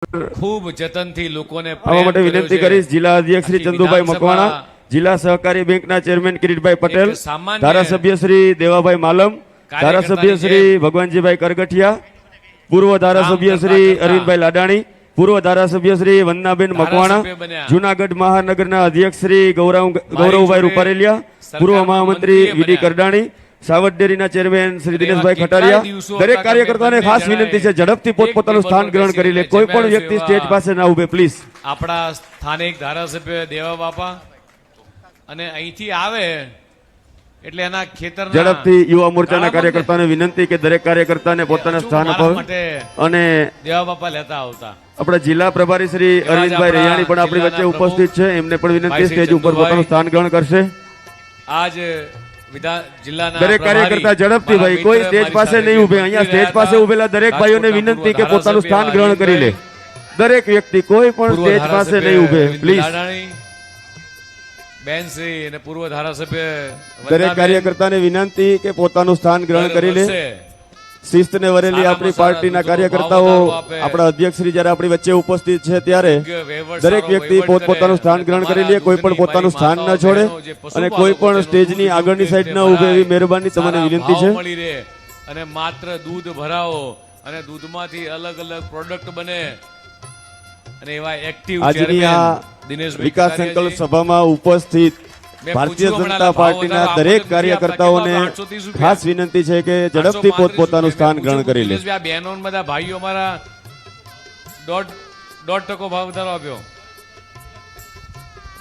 ખૂબ જતનથી લોકોને આવવા માટે વિનંતી કરીશ જિલ્લા અધ્યક્ષ શ્રી ચંદુભાઈ મકવાણા, જિલ્લા સહકારી બેંકના ચેરમેન કિરીટભાઈ પટેલ, ધારાસભ્ય શ્રી દેવાભાઈ માલમ, ધારાસભ્ય શ્રી ભગવાનજીભાઈ કરગઠિયા, પૂર્વ ધારાસભ્ય શ્રી અરવિંદભાઈ લાડાણી, પૂર્વ ધારાસભ્ય શ્રી વંદનાબેન મકવાણા, જૂનાગઢ મહાનગરના અધ્યક્ષ શ્રી ગૌરવભાઈ રૂપારેલિયા, પૂર્વ મહામંત્રી વીડી કરડાણી, સાવટ ડેરીના ચેરમેન શ્રી દિનેશભાઈ ખટારિયા. દરેક કાર્યકર્તાને ખાસ વિનંતી છે ઝડપથી પોતપોતાનું સ્થાન ગ્રહણ કરી લે. કોઈ પણ વ્યક્તિ સ્ટેજ પાસે ના ઉભે પ્લીઝ. આપણા સ્થાનિક ધારાસભ્ય દેવા બાપા અને અહીંથી આવે એટલે એના ખેતર ઝડપથી યુવા મોરચાના કાર્યકર્તાને વિનંતી કે દરેક કાર્યકર્તાને પોતાના સ્થાન અપાવે અને દેવા બાપા લેતા આવતા. આપણા જિલ્લા પ્રભારી શ્રી અરવિંદભાઈ રૈયાણી પણ આપણી વચ્ચે ઉપસ્થિત છે. એમને પણ વિનંતી સ્ટેજ ઉપર પોતાનું સ્થાન ગ્રહણ કરશે. આજ દરેક કાર્યકર્તા ઝડપથી ભાઈ, કોઈ સ્ટેજ પાસે નહીં ઉભે. અહીંયા સ્ટેજ પાસે ઉભેલા દરેક ભાઈઓને વિનંતી કે પોતાનું સ્થાન ગ્રહણ કરી લે. દરેક વ્યક્તિ કોઈ પણ સ્ટેજ પાસે નહીં ઉભે પ્લીઝ. બેનશ્રી અને પૂર્વ ધારાસભ્ય દરેક કાર્યકર્તાને વિનંતી કે પોતાનું સ્થાન ગ્રહણ કરી લે. શિસ્તને વરેલી આપણી પાર્ટીના કાર્યકર્તાઓ, આપણા અધ્યક્ષશ્રી જયારે આપણી વચ્ચે ઉપસ્થિત છે ત્યારે દરેક વ્યક્તિ પોતપોતાનું સ્થાન ગ્રહણ કરી લે. કોઈ પણ પોતાનું સ્થાન ન છોડે અને કોઈ પણ સ્ટેજની આગળની સાઈડ ન ઉભે એવી મહેરબાની તમને વિનંતી છે. અને માત્ર દૂધ ભરાવો અને દૂધમાંથી અલગ અલગ પ્રોડક્ટ બને અને એવા એક્ટિવ આજની આ વિકાસ સંકલ્પ સભામાં ઉપસ્થિત ભારતીય જનતા પાર્ટીના દરેક કાર્યકર્તાઓને ખાસ વિનંતી છે કે ઝડપથી પોતપોતાનું સ્થાન ગ્રહણ કરી લે. બહેનો બધા ભાઈઓ અમારા 1.5% ભાવ વધારો આપ્યો.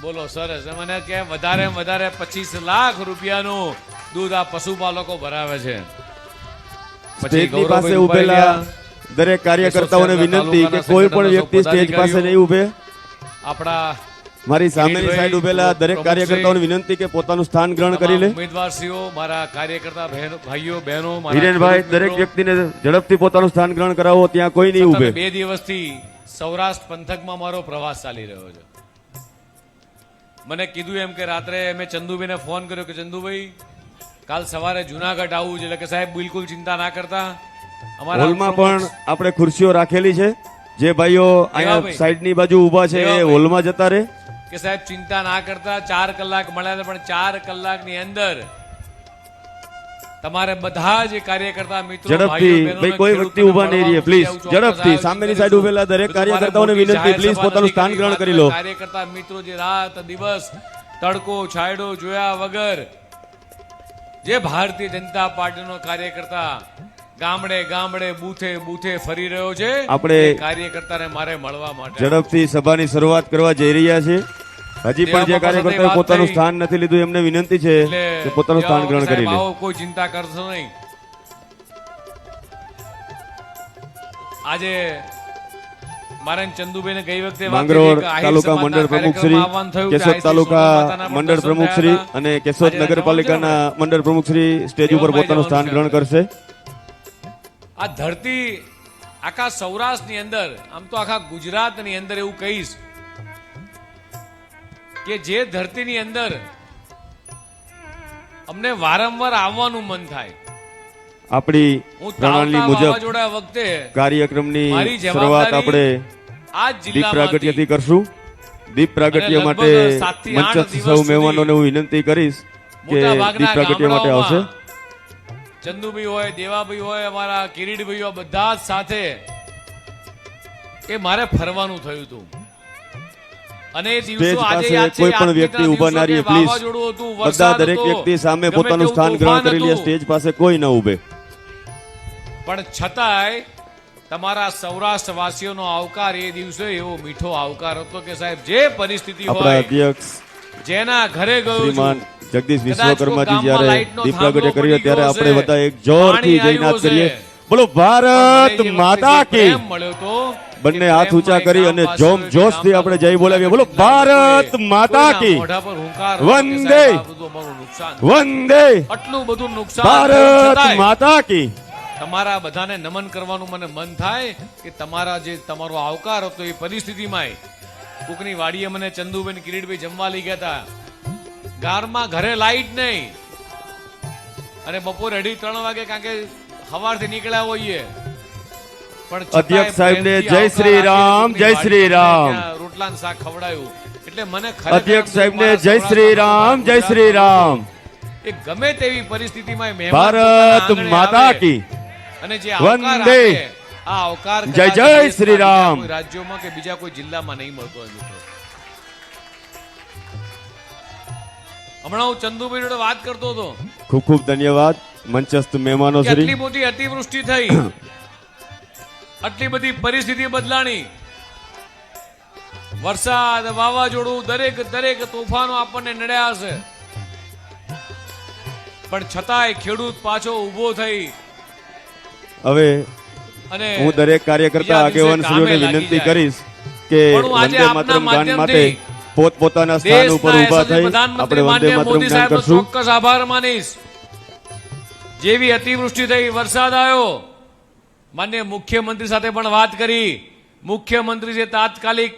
બોલો સરસ. મને કે વધારે વધારે 25 લાખ રૂપિયાનું દૂધ આ પશુપાલકો ભરાવે છે. સ્ટેજની પાસે ઉભેલા દરેક કાર્યકર્તાઓને વિનંતી કે કોઈ પણ વ્યક્તિ સ્ટેજ પાસે નહીં ઉભે. આપણા મારી સામેની સાઈડ ઉભેલા દરેક કાર્યકર્તાઓને વિનંતી કે પોતાનું સ્થાન ગ્રહણ કરી લે. ઉમેદવારશ્રીઓ, મારા કાર્યકર્તા ભાઈઓ બહેનો, હિરેનભાઈ, દરેક વ્યક્તિને ઝડપથી પોતાનું સ્થાન ગ્રહણ કરાવો. ત્યાં કોઈ નહીં ઉભે. 2 દિવસથી સૌરાષ્ટ્ર પંથકમાં મારો પ્રવાસ ચાલી રહ્યો છે. મને કીધું એમ કે રાત્રે મેં ચંદુભાઈને ફોન કર્યો કે ચંદુભાઈ કાલ સવારે જુનાગઢ આવું છે. એટલે કે સાહેબ બિલકુલ ચિંતા ના કરતા. અમારા હોલમાં પણ આપણે ખુરશીઓ રાખેલી છે. જે ભાઈઓ અહીંયા સાઈડની બાજુ ઊભા છે એ હોલમાં જતા રહે. કે સાહેબ ચિંતા ના કરતા, 4 કલાક મળ્યા પણ 4 કલાકની અંદર તમારે બધા જ કાર્યકર્તા મિત્રો ઝડપથી ભાઈ કોઈ વ્યક્તિ ઊભા નહીં રહે પ્લીઝ. ઝડપથી સામેની સાઈડ ઉભેલા દરેક કાર્યકર્તાઓને વિનંતી પ્લીઝ પોતાનું સ્થાન ગ્રહણ કરી લો. કાર્યકર્તા મિત્રો જે રાત દિવસ તડકો છાયડો જોયા વગર જે ભારતીય જનતા પાર્ટીનો કાર્યકર્તા ગામડે ગામડે બૂથે બૂથે ફરી રહ્યો છે, આપણે કાર્યકર્તાને મારે મળવા માટે ઝડપથી સભાની શરૂઆત કરવા જઈ રહ્યા છે. હજી પણ જે કાર્યકર્તાએ પોતાનું સ્થાન નથી લીધું એમને વિનંતી છે કે પોતાનું સ્થાન ગ્રહણ કરી લે. કોઈ ચિંતા કરશો નહીં. આજે મારે ચંદુભાઈને ગઈ વખતે માંગરોળ તાલુકા મંડળ પ્રમુખ શ્રી, કેશોદ તાલુકા મંડળ પ્રમુખ શ્રી અને કેશોદ નગરપાલિકાના મંડળ પ્રમુખ શ્રી સ્ટેજ ઉપર પોતાનું સ્થાન ગ્રહણ કરશે. આ ધરતી આખા સૌરાષ્ટ્રની અંદર, આમ તો આખા ગુજરાતની અંદર એવું કહીશ કે જે ધરતીની અંદર અમને વારંવાર આવવાનું મન થાય. આપણી પ્રણાલી મુજબ કાર્યક્રમની શરૂઆત આપણે દીપ પ્રાગટ્યથી કરશું. દીપ પ્રાગટ્ય માટે મંચસ્થ સૌ મહેમાનોને હું વિનંતી કરીશ કે દીપ પ્રાગટ્ય માટે આવશે. ચંદુભાઈ હોય, દેવાભાઈ હોય, અમારા કિરીટભાઈ હોય, બધા જ સાથે એ મારે ફરવાનું થયું હતું. અને એ દિવસો આજે યાદ છે. કોઈ પણ વ્યક્તિ ઉભા ના રહે પ્લીઝ. બધા દરેક વ્યક્તિ સામે પોતાનું સ્થાન ગ્રહણ કરી લે. સ્ટેજ પાસે કોઈ ન ઉભે. પણ છતાંય તમારા સૌરાષ્ટ્ર વાસીઓનો આવકાર એ દિવસે એવો મીઠો આવકાર હતો કે સાહેબ જે પરિસ્થિતિ હોય, આપણા અધ્યક્ષ જેના ઘરે ગયો શ્રીમાન જગદીશ વિશ્વકર્માજી જ્યારે દીપ પ્રાગટ્ય કર્યો ત્યારે આપણે બધા એક જોરથી જયનાદ કરીએ. બોલો ભારત માતા કી. બંને હાથ ઊંચા કરી અને જોમ જોશ થી આપણે જય બોલાવીએ. બોલો ભારત માતા કી. વંદે વંદે. આટલું બધું નુકસાન, ભારત માતા કી. તમારા બધાને નમન કરવાનું મને મન થાય કે તમારા જે તમારો આવકાર હતો એ પરિસ્થિતિમાં કોકની વાડીએ મને ચંદુભાઈ કિરીટભાઈ જમવા લઈ ગયા હતા. ઘરે લાઈટ નહીં અને બપોરે 2:30 વાગે કારણ કે સવારથી નીકળ્યા હોઈએ પણ છતાંય અધ્યક્ષ સાહેબને પ્રેમથી જય શ્રી આવકાર રામ, આપી, જય શ્રી વાડીને રામ. ત્યાં રોટલા ને શાક ખવડાવ્યું. એટલે મને ખરેખર અધ્યક્ષ સાહેબને મારા જય શ્રી રામ, જય શ્રી રામ. એ ગમે તેવી પરિસ્થિતિમાં મહેમાન ભારત પોતાના આંગણે માતા આવે કી અને જે આવકાર વંદે. આપે, આ આવકાર જય કદાચ જય દેશના શ્રી બીજા રામ. કોઈ રાજ્યોમાં કે બીજા કોઈ જિલ્લામાં નહીં મળતો હોય મિત્રો. હમણાં હું ચંદુભાઈ જોડે વાત કરતો હતો ખૂબ ખૂબ ધન્યવાદ મંચસ્થ મહેમાનો કે શ્રી. આટલી મોટી અતિવૃષ્ટિ થઈ, આટલી બધી પરિસ્થિતિ બદલાણી, વરસાદ, વાવાઝોડું, દરેક તોફાનો આપણને નડ્યા હશે, પણ છતાંય ખેડૂત પાછો ઊભો થઈ હવે અને હું દરેક કાર્યકર્તા બીજા દિવસે આગેવાનશ્રીઓને કામે લાગી વિનંતી જાય. કરીશ કે પણ હું આજે વંદે આપના માતરમ ગાન માટે માધ્યમથી પોતપોતાના સ્થાન ઉપર દેશના ઊભા યશસ્વી થઈ પ્રધાનમંત્રી આપણે વંદે માનનીય માતરમ મોદી ગાન સાહેબનો કરશું. ચોક્કસ આભાર માનીશ. જેવી અતિવૃષ્ટિ થઈ, વરસાદ આવ્યો, માનનીય મુખ્યમંત્રી સાથે પણ વાત કરી. મુખ્યમંત્રી જે તાત્કાલિક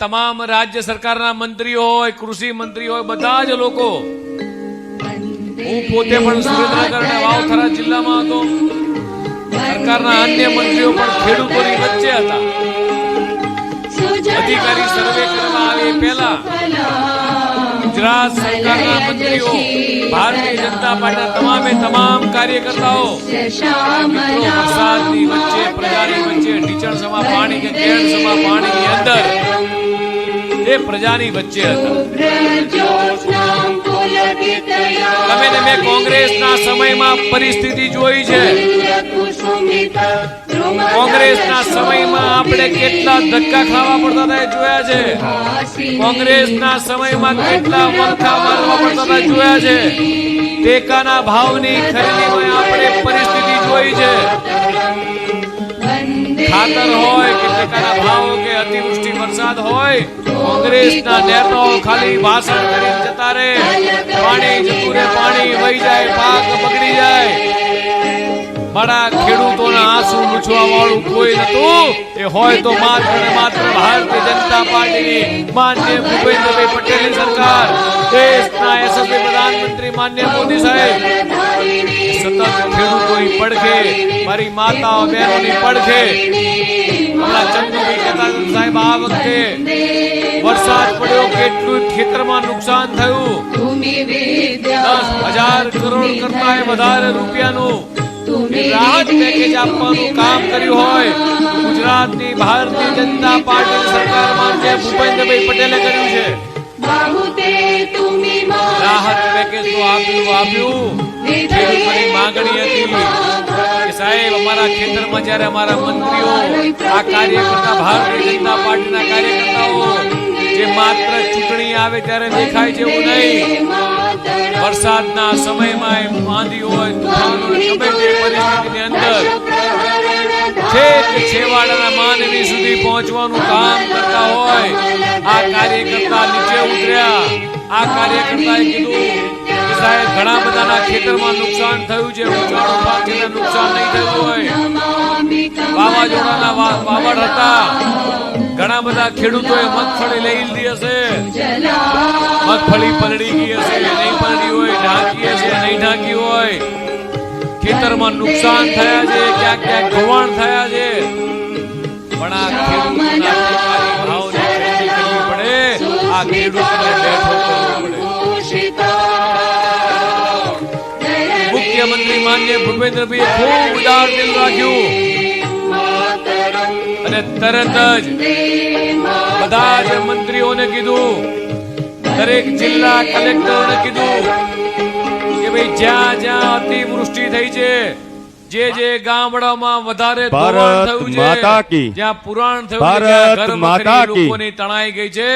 તમામ રાજ્ય સરકારના મંત્રીઓ હોય, કૃષિ મંત્રી હોય, બધા જ લોકો, હું પોતે પણ સુરેન્દ્રનગર અને વાવથરા જિલ્લામાં હતો, સરકારના અન્ય મંત્રીઓ પણ ખેડૂતોની વચ્ચે હતા. અધિકારી સર્વે કરવા આવે એ પહેલા ગુજરાત સરકારના મંત્રીઓ, ભારતીય જનતા પાર્ટીના તમામ કાર્યકર્તાઓ મિત્રો વરસાદની વચ્ચે, પ્રજાની વચ્ચે, ઢીચણ સમા પાણી કે કેળ સમા પાણીની અંદર એ પ્રજાની વચ્ચે હતા. તમે ને મેં કોંગ્રેસના સમયમાં પરિસ્થિતિ જોઈ છે. કોંગ્રેસના સમયમાં આપણે કેટલા ધક્કા ખાવા પડતા હતા એ જોયા છે. કોંગ્રેસના સમયમાં કેટલા વંખા મારવા પડતા હતા જોયા છે. ટેકાના ભાવની ખરીદીમાં આપણે પરિસ્થિતિ જોઈ છે. ખાતર હોય કે ટેકાના ભાવ કે અતિવૃષ્ટિ વરસાદ હોય, કોંગ્રેસના નેતાઓ ખાલી ભાષણ કરીને જતા રહે, પાણી જતું રહે, પાણી વહી જાય, પાક બગડી જાય. મારા ખેડૂતોના આંસુ લૂછવા વાળું કોઈ નતું. એ હોય તો માત્ર ને માત્ર ભારતીય જનતા પાર્ટીની માનનીય ભૂપેન્દ્રભાઈ પટેલની સરકાર, દેશના યશસ્વી પ્રધાનમંત્રી માનનીય મોદી સાહેબ સતત ખેડૂતોની પડખે, મારી માતાઓ બહેનોની પડખે. હમણાં ચંદુભાઈ કહેતા હતા, સાહેબ આ વખતે વરસાદ પડ્યો, કેટલું ખેતરમાં નુકસાન થયું, 10,000 કરોડ કરતા વધારે રૂપિયાનું રાહત પેકેજ આપવાનું કામ કર્યું હોય તો ગુજરાતની ભારતીય જનતા પાર્ટી સરકારમાં જે ભૂપેન્દ્રભાઈ પટેલે કર્યું છે. રાહત પેકેજ તો આપ્યું. ખેડૂતોની માંગણી હતી કે સાહેબ અમારા ખેતરમાં જ્યારે અમારા મંત્રીઓ, આ કાર્યકર્તા, ભારતીય જનતા પાર્ટીના કાર્યકર્તાઓ જે માત્ર ચૂંટણી આવે ત્યારે દેખાય છે એવું નહીં, વરસાદના સમયમાં આંધી હોય, તુફાન હોય, ગમે તે પરિસ્થિતિની અંદર છેક છેવાડાના માનવી સુધી પહોંચવાનું કામ કરતા હોય. આ કાર્યકર્તા નીચે ઉતર્યા. આ કાર્યકર્તાએ કીધું કે સાહેબ ઘણા બધાના ખેતરમાં નુકસાન થયું છે, ઊંચાણો પાક છે, નુકસાન નહીં થયું હોય, વાવાઝોડાના વાવડ હતા, ઘણા બધા ખેડૂતોએ મગફળી લઈ લીધી હશે, મગફળી પલળી ગઈ હશે, નહીં પલળી હોય, ઢાંકી હશે, નહીં ઢાંકી હોય, ખેતરમાં નુકસાન થયા છે, ક્યાંક ક્યાંક ધોવાણ થયા છે, પણ આ ખેડૂતોના ટેકાની ભાવની ખરીદી કરવી પડે, આ ખેડૂતને બેઠો કરવો પડે. મુખ્યમંત્રી માનનીય ભૂપેન્દ્રભાઈએ ખૂબ ઉદાર દિલ રાખ્યું અને તરત જ બધા જ મંત્રીઓને કીધું, દરેક જિલ્લા કલેક્ટરોને કીધું કે ભાઈ જ્યાં જ્યાં અતિવૃષ્ટિ થઈ છે, જે ગામડામાં વધારે ધોવાણ થયું છે, જ્યાં પુરાણ થયું છે, જ્યાં ઘર વખરી લોકોની તણાઈ ગઈ છે,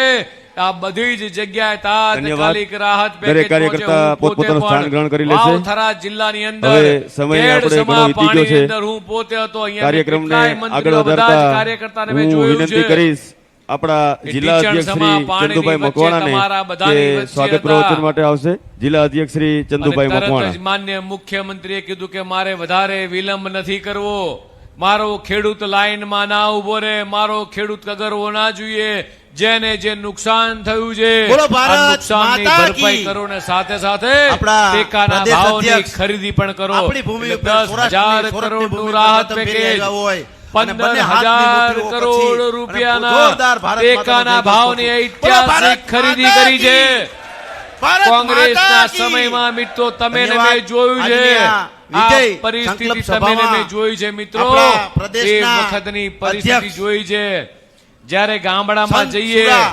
આ બધી જ જગ્યાએ તાત્કાલિક રાહત પેકેજ કાર્યકર્તા પોતપોતાનું સ્થાન ગ્રહણ કરી લેશે. વાવથરા જિલ્લાની અંદર હવે સમય આપણે ઘણો વીતી ગયો છે. અંદર હું પોતે હતો, અહીંયા કાર્યક્રમને કેટલાય મંત્રીઓ, આગળ બધા જ વધારતા કાર્યકર્તાને મેં હું જોયું વિનંતી છે કરીશ આપણા જિલ્લા અધ્યક્ષ શ્રી ચંદુભાઈ મકવાણાને કે સ્વાગત પ્રવચન માટે આવશે. જિલ્લા અધ્યક્ષ શ્રી ચંદુભાઈ તરત જ મકવાણા. માન્ય મુખ્યમંત્રીએ કીધું કે મારે વધારે વિલંબ નથી કરવો, મારો ખેડૂત લાઈનમાં ના ઉભો રહે, મારો ખેડૂત કગરવો ના જોઈએ, જેને જે નુકસાન થયું છે બોલો ભારત આ નુકસાનની માતા ભરપાઈ કી. કરો ને સાથે સાથે આપણા ટેકાના પ્રદેશ ભાવની અધ્યક્ષ ખરીદી પણ કરો આપણી ભૂમિ એટલે ઉપર 10,000 સોરઠની કરોડનું ભૂમિ પર રાહત પ્રથમ ફેરી પેકેજ આવ્યા હોય અને બંને 15,000 હાથની મુઠ્ઠીઓ કરોડ પછી રૂપિયાના અને જોરદાર ભારત ટેકાના માતાનો જય ભાવની બોલો ભારત ઐતિહાસિક ખરીદી માતા કરી છે કી. ભારત કોંગ્રેસના માતા કી. સમયમાં મિત્રો તમે ને ધન્યવાદ. મેં જોયું છે આજની આ આ વિજય પરિસ્થિતિ સંકલ્પ તમે ને સભામાં મેં જોઈ છે મિત્રો આપણા એ પ્રદેશના વખતની પરિસ્થિતિ અધ્યક્ષ જોઈ છે જ્યારે ગામડામાં સંત જઈએ સુરા,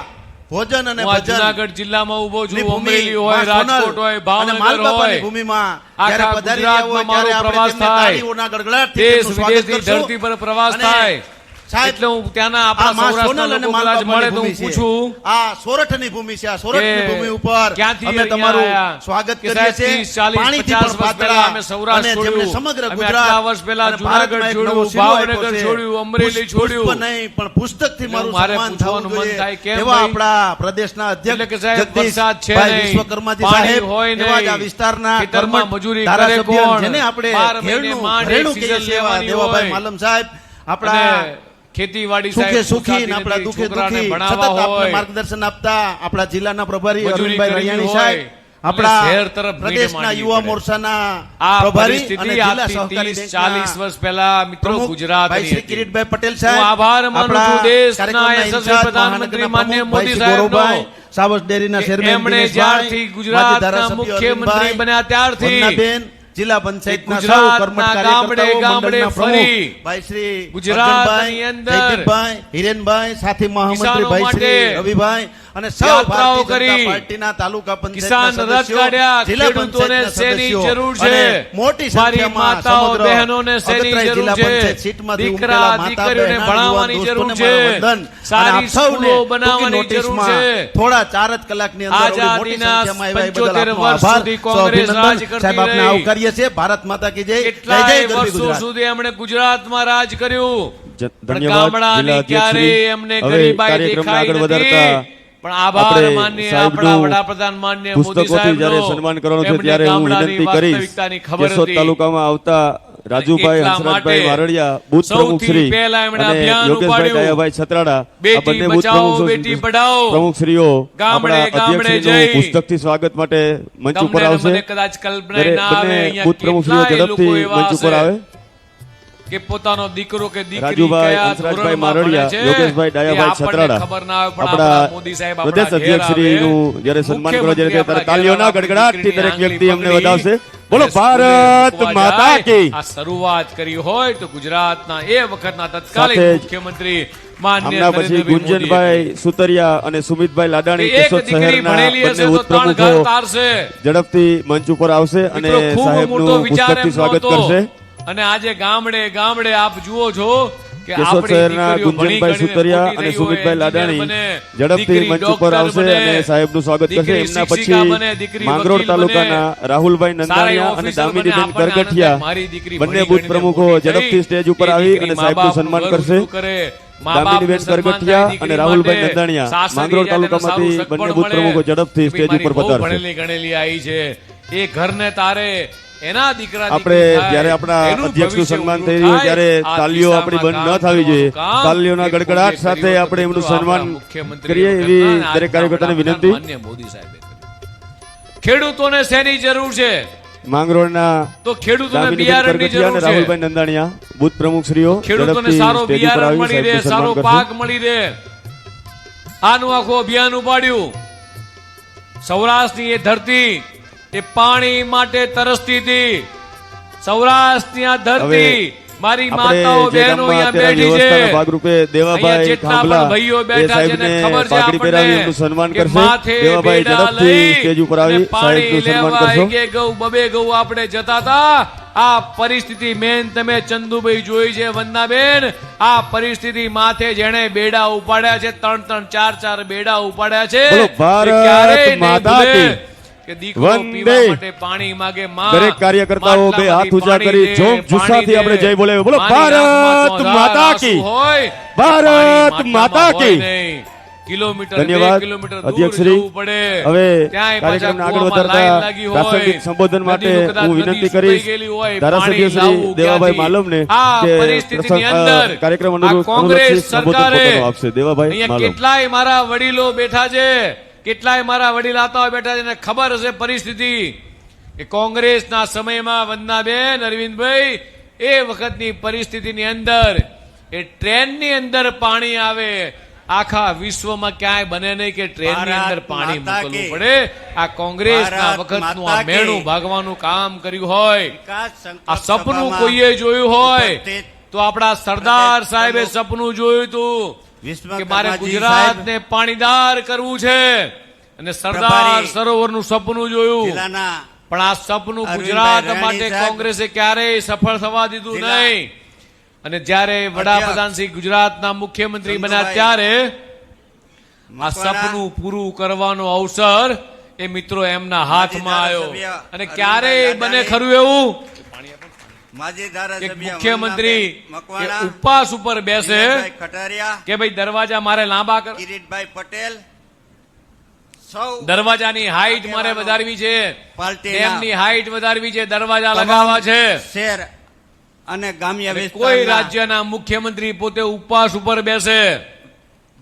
ભોજન અને હું આ ભજન જુનાગઢ જિલ્લામાં ઉભો ની છું ભૂમિ, અમરેલી હોય માં સોનલ રાજકોટ હોય અને ભાવનગર માલબાપાની હોય ભૂમિમાં આખા જ્યારે પધારી રહ્યા હોય ગુજરાતમાં મારો ત્યારે આપણે પ્રવાસ તેમને થાય. તાળીઓના ગડગડાટથી દેશ તેમનું સ્વાગત વિદેશની કરશું. ધરતી પર પ્રવાસ અને થાય સાહેબ, એટલે હું ત્યાંના આ આપણા માં સોનલ સૌરાષ્ટ્રના અને લોકો કદાચ મળે માલબાપાની તો હું ભૂમિ છે. પૂછું આ સોરઠની ભૂમિ છે. આ સોરઠની કે ભૂમિ ઉપર ક્યાંથી અમે અહીંયા તમારું આયા? સ્વાગત કે કરીએ સાહેબ છીએ 30, 40, પાણીથી 50 પણ વર્ષ પાતળા પહેલા અમે સૌરાષ્ટ્ર અને જેમણે છોડ્યું. સમગ્ર અમે ગુજરાત આટલા વર્ષ પહેલા અને જુનાગઢ ભારતમાં એક છોડ્યું, નવો શિરો આપ્યો ભાવનગર છે. છોડ્યું, અમરેલી પુષ્પ છોડ્યું. નહીં પણ પુસ્તકથી મારું મારે સન્માન પૂછવાનું થવું મન જોઈએ. થાય, કેમ એવા ભાઈ? આપણા પ્રદેશના એટલે કે અધ્યક્ષ સાહેબ વરસાદ છે જગદીશભાઈ નહીં, વિશ્વકર્માજી પાણી સાહેબ હોય એવા જ નહીં, આ વિસ્તારના ખેતરમાં કર્મઠ મજૂરી કરે ધારાસભ્ય કોણ? જેને આપણે 12 મહિને ઘેરનું માંડ ઘરેણું એક કહીએ season છીએ એવા લેવાની દેવાભાઈ હોય. માલમ સાહેબ આપણા અને ખેતીવાડી સુખે સાહેબ સુખી ને ગુજરાતી આપણા નથી, દુખે છોકરાને દુખી સતત ભણાવવા આપને હોય, માર્ગદર્શન આપતા આપણા જિલ્લાના પ્રભારી મજૂરી અરવિંદભાઈ કરવી રૈયાણી હોય, સાહેબ એટલે આપણા શહેર તરફ ભીડ પ્રદેશના માંડવી યુવા પડે. મોરચાના આ પ્રભારી પરિસ્થિતિ અને જિલ્લા આજથી સહકારી 30, બેંકના 40 વર્ષ પહેલા મિત્રો પ્રમુખ ગુજરાતની ભાઈ શ્રી હતી. કિરીટભાઈ પટેલ હું સાહેબ આભાર માનું છું આપણા દેશના કાર્યક્રમના યશસ્વી ઇન્ચાર્જ પ્રધાનમંત્રી મહાનગરના માનનીય પ્રમુખ મોદી ભાઈ શ્રી સાહેબનો. ગૌરવભાઈ, સાવજ ડેરીના ચેરમેન એમણે દિનેશભાઈ, જ્યારથી માજી ગુજરાતના ધારાસભ્ય મુખ્યમંત્રી અરવિંદભાઈ, બન્યા ત્યારથી વંદનાબેન, જિલ્લા પંચાયતના સૌ ગુજરાતના કર્મઠ ગામડે કાર્યકર્તાઓ, ગામડે મંડળના ફરી પ્રમુખ ભાઈ શ્રી ગુજરાતની અર્જુનભાઈ, અંદર જયદીપભાઈ, હિરેનભાઈ, સાથી મહામંત્રી કિસાનો ભાઈ શ્રી માટે રવિભાઈ અને સૌ યાત્રાઓ ભારતીય જનતા કરી. પાર્ટીના તાલુકા કિસાન પંચાયતના રથ સદસ્યો, કાઢ્યા. જિલ્લા ખેડૂતોને પંચાયતના શેની સદસ્યો જરૂર છે? અને મોટી મારી સંખ્યામાં માતાઓ સમગ્ર બહેનોને શેની અગતરાય જરૂર જિલ્લા છે? પંચાયત સીટમાંથી દીકરા ઉમટેલા માતા, દીકરીઓને બહેન, ભણાવવાની યુવાન જરૂર દોસ્તોને છે. મારા વંદન. સારી અને આપ સૌને સ્કૂલો ટૂંકી બનાવવાની જરૂર નોટિસમાં છે. થોડા 4 જ કલાકની અંદર આવડી મોટી આઝાદીના સંખ્યામાં આવ્યા એ બદલ 75 આપનો વર્ષ આભાર. સુધી સો કોંગ્રેસ અભિનંદન. રાજ કરતી સાહેબ આપને રહી. આવકારીએ છીએ. ભારત માતા કી જય. જય જય કેટલાય ગરવી વર્ષો ગુજરાત. સુધી એમણે ગુજરાતમાં રાજ કર્યું પણ ધન્યવાદ ગામડાની જિલ્લા ક્યારેય અધ્યક્ષશ્રી. એમને હવે ગરીબાઈ કાર્યક્રમને દેખાઈ આગળ નથી. વધારતા પણ આભાર આપણે માનીએ સાહેબનું આપણા વડાપ્રધાન માનનીય મોદી પુસ્તકોથી જ્યારે સાહેબનો. સન્માન કરવાનું છે એમને ત્યારે હું ગામડાની વિનંતી કરીશ વાસ્તવિકતાની ખબર કેશોદ હતી. તાલુકામાં આવતા રાજુભાઈ એટલા હંસરાજભાઈ માટે મારડિયા બુથ સૌથી પ્રમુખ શ્રી પહેલા એમણે અને અભિયાન યોગેશભાઈ ઉપાડ્યું. ડાયાભાઈ છત્રાડા આ બેટી બંને બુથ બચાવો, પ્રમુખ બેટી પઢાઓ. પ્રમુખ શ્રીઓ ગામડે આપણા ગામડે અધ્યક્ષશ્રીનું જઈ. પુસ્તકથી સ્વાગત માટે મંચ ઉપર તમને આવશે મને કદાચ કલ્પના દરેક ના આવે બંને અહીંયા બુથ પ્રમુખ શ્રીઓ કેટલાય લોકો ઝડપથી એવા મંચ ઉપર હશે આવે કે પોતાનો દીકરો કે દીકરી રાજુભાઈ કયા હંસરાજભાઈ ધોરણમાં ભણે મારડિયા છે, યોગેશભાઈ એ ડાયાભાઈ આપણને છત્રાડા ખબર ના આવે, પણ આપણા આપણા મોદી સાહેબ આપણા પ્રદેશ ઘેર અધ્યક્ષશ્રીનું આવે. જ્યારે સન્માન કરવા જ્યારે મુખ્યમંત્રી ત્યારે આપણા તાલીઓના ઘેર આવે, ગડગડાટથી દીકરીની દરેક વ્યક્તિ અમને આંગળી વધાવશે પકડી બોલો અને સ્કૂલે ભારત મૂકવા માતા જાય. કી આ શરૂઆત કરી હોય તો ગુજરાતના એ વખતના તત્કાલીન સાથે જ મુખ્યમંત્રી માનનીય આમના પછી નરેન્દ્રભાઈ મોદીએ ગુંજનભાઈ સુતરિયા અને સુમિતભાઈ લાડાણી એક કેશોદ દીકરી શહેરના ભણેલી બંને હશે તો બુથ 3 ઘર પ્રમુખો તારશે. ઝડપથી મંચ ઉપર આવશે અને મિત્રો, ખૂબ મોટો સાહેબનું વિચાર પુસ્તકથી એમનો સ્વાગત હતો. કરશે અને આજે ગામડે ગામડે આપ જુઓ છો કે કેશોદ આપણી શહેરના દીકરીઓ ભણી ગુંજનભાઈ ગણીને સુતરિયા મોટી અને થઈ હોય, સુમિતભાઈ લાડાણી એન્જિનિયર બને, ઝડપથી દીકરી મંચ ઉપર ડોક્ટર આવશે બને, અને સાહેબનું સ્વાગત કરશે દીકરી એમના શિક્ષિકા પછી બને, દીકરી માંગરોળ વકીલ તાલુકાના બને, રાહુલભાઈ સારા નંદાણીયા અને ઓફિસર બને. દામિનીબેન આપણને આનંદ થાય, કરગઠિયા મારી દીકરી બંને ભણી બુથ ગણીને પ્રમુખો મોટી ઝડપથી થઈ. સ્ટેજ ઉપર એ આવી દીકરી અને મા સાહેબનું બાપનું સન્માન ઘર કરશે ઊંચું કરે. મા બાપનું દામિનીબેન સન્માન કરગઠિયા થાય દીકરી અને રાહુલભાઈ માટે. નંદાણીયા સાસરી માંગરોળ જાય તેને તાલુકામાંથી સારું બંને સગવડ બુથ પ્રમુખો મળે. ઝડપથી કે સ્ટેજ મારી ઉપર બહુ પધારશે ભણેલી ગણેલી આવી છે એ ઘરને તારે એના દીકરા આપણે દીકરી થાય, જ્યારે આપણા એનું અધ્યક્ષનું ભવિષ્ય સન્માન ઉજળું થઈ રહ્યું થાય. ત્યારે આ તાલીઓ આપણી દિશામાં બંધ ન કામ થવી જોઈએ કરવાનું કામ તાલીઓના એ ગડગડાટ પૂજ્ય સાથે કર્યું આપણે એમનું હતું. સન્માન આપણા મુખ્યમંત્રી કરીએ વખતના એવી અને દરેક કાર્યકર્તાને આજના વિનંતી માનનીય મોદી સાહેબે કરી. ખેડૂતોને શેની જરૂર છે માંગરોળના તો ખેડૂતોને દામિનીબેન બિયારણની કરગઠિયા અને જરૂર છે. રાહુલભાઈ નંદાણીયા બુથ પ્રમુખ શ્રીઓ ખેડૂતોને ઝડપથી સારો સ્ટેજ ઉપર બિયારણ આવી મળી રહે, સાહેબનું સારો સન્માન પાક કરશે મળી રહે, આનું આખું અભિયાન ઉપાડ્યું. સૌરાષ્ટ્રની એ ધરતી એ પાણી માટે તરસતી હતી. સૌરાષ્ટ્રની આ ધરતી મારી માતાઓ આપણે જે બહેનો ગામમાં અહીંયા અત્યારે બેઠી છે. વ્યવસ્થાના ભાગરૂપે અહીંયા દેવાભાઈ જેટલા ખાંભલા પણ ભાઈઓ એ બેઠા છે ને સાહેબને ખબર છે પાઘડી પહેરાવી આપણને એમનું સન્માન કે કરશે માથે દેવાભાઈ બેડા ઝડપથી લઈ સ્ટેજ ઉપર અને આવી પાણી સાહેબનું સન્માન લેવા કરશો એકે ગૌ બબે ગૌ આપણે જતા હતા. આ પરિસ્થિતિ મેન તમે ચંદુભાઈ જોઈ છે વંદનાબેન. આ પરિસ્થિતિ માથે જેણે બેડા ઉપાડ્યા છે 3-3, 4-4 બેડા ઉપાડ્યા છે બોલો ભારત એ ક્યારેય નહીં માતા ભૂલે કી. કે દીકરો વંદે. પીવા માટે પાણી માંગે માં. દરેક કાર્યકર્તાઓ બે હાથ ઊંચા માટલામાંથી કરી પાણી જોમ દે, જુસ્સાથી પાણી આપણે દે. જય બોલાવીએ. બોલો મારી ભારત આંખમાં ચોંધાર માતા આંસુ કી. હોય, ભારત પાણી માટલામાં માતા હોય કી. નહીં. કિલોમીટર ધન્યવાદ. 2 કિલોમીટર દૂર અધ્યક્ષશ્રી, જવું પડે. હવે ત્યાંય કાર્યક્રમને પાછા આગળ કૂવામાં લાઈન વધારતા લાગી હોય. પ્રાસંગિક સંબોધન માટે નદીનું કદાચ હું નદી વિનંતી સુકાઈ કરીશ ગયેલી હોય, ધારાસભ્ય પાણી શ્રી લાવવું દેવાભાઈ ક્યાંથી? માલમને આ કે પરિસ્થિતિની પ્રસંગ, અંદર કાર્યક્રમ આ અનુલક્ષી કોંગ્રેસ સંબોધન સરકારે પોતાનું આપશે. દેવાભાઈ અહીંયા માલમ. કેટલાય મારા વડીલો બેઠા છે, કેટલાય મારા વડીલાતાઓ બેઠા છે, એને ખબર હશે પરિસ્થિતિ કે કોંગ્રેસના સમયમાં વંદનાબેન, અરવિંદભાઈ, એ વખતની પરિસ્થિતિની અંદર એ ટ્રેનની અંદર પાણી આવે. આખા વિશ્વમાં ક્યાંય બને નહીં કે ટ્રેનની અંદર પાણી માતા મોકલવું કી. પડે. આ કોંગ્રેસના ભારત વખતનું માતા આ મેણું કી. ભાગવાનું કામ કર્યું હોય, વિકાસ સંકલ્પ આ સપનું સભામાં કોઈએ જોયું હોય ઉપસ્થિત તો આપણા સરદાર સાહેબે સપનું જોયું હતું કે મારે વિશ્વકર્માજી ગુજરાતને પાણીદાર કરવું છે, અને સરદાર પ્રભારી સરોવરનું સપનું જોયું. જિલ્લાના પણ આ સપનું અરવિંદભાઈ ગુજરાત રાણી માટે સાહેબ કોંગ્રેસે ક્યારેય સફળ થવા દીધું જિલ્લા નહીં. અને જ્યારે વડાપ્રધાન શ્રી ગુજરાતના મુખ્યમંત્રી બન્યા ચંદુભાઈ ત્યારે આ મકવાણા સપનું પૂરું કરવાનો અવસર એ મિત્રો એમના હાથમાં આવ્યો. ધારાસભ્ય અને ક્યારેય અરવિંદભાઈ બને લાડાણી, ખરું એવું માજી કે ધારાસભ્ય મુખ્યમંત્રી વંદનાબેન એ મકવાણા, ઉપવાસ ઉપર બેસે વિનોદભાઈ ખટારિયા, કે ભાઈ દરવાજા મારે લાંબા કર, કિરીટભાઈ પટેલ, સૌ દરવાજાની હાઈટ મારે વધારવી છે, પાર્ટીના ડેમની હાઈટ વધારવી છે, દરવાજા લગાવવા છે. શહેર અને ગ્રામ્ય અને કોઈ વિસ્તારના રાજ્યના મુખ્યમંત્રી પોતે ઉપવાસ ઉપર બેસે,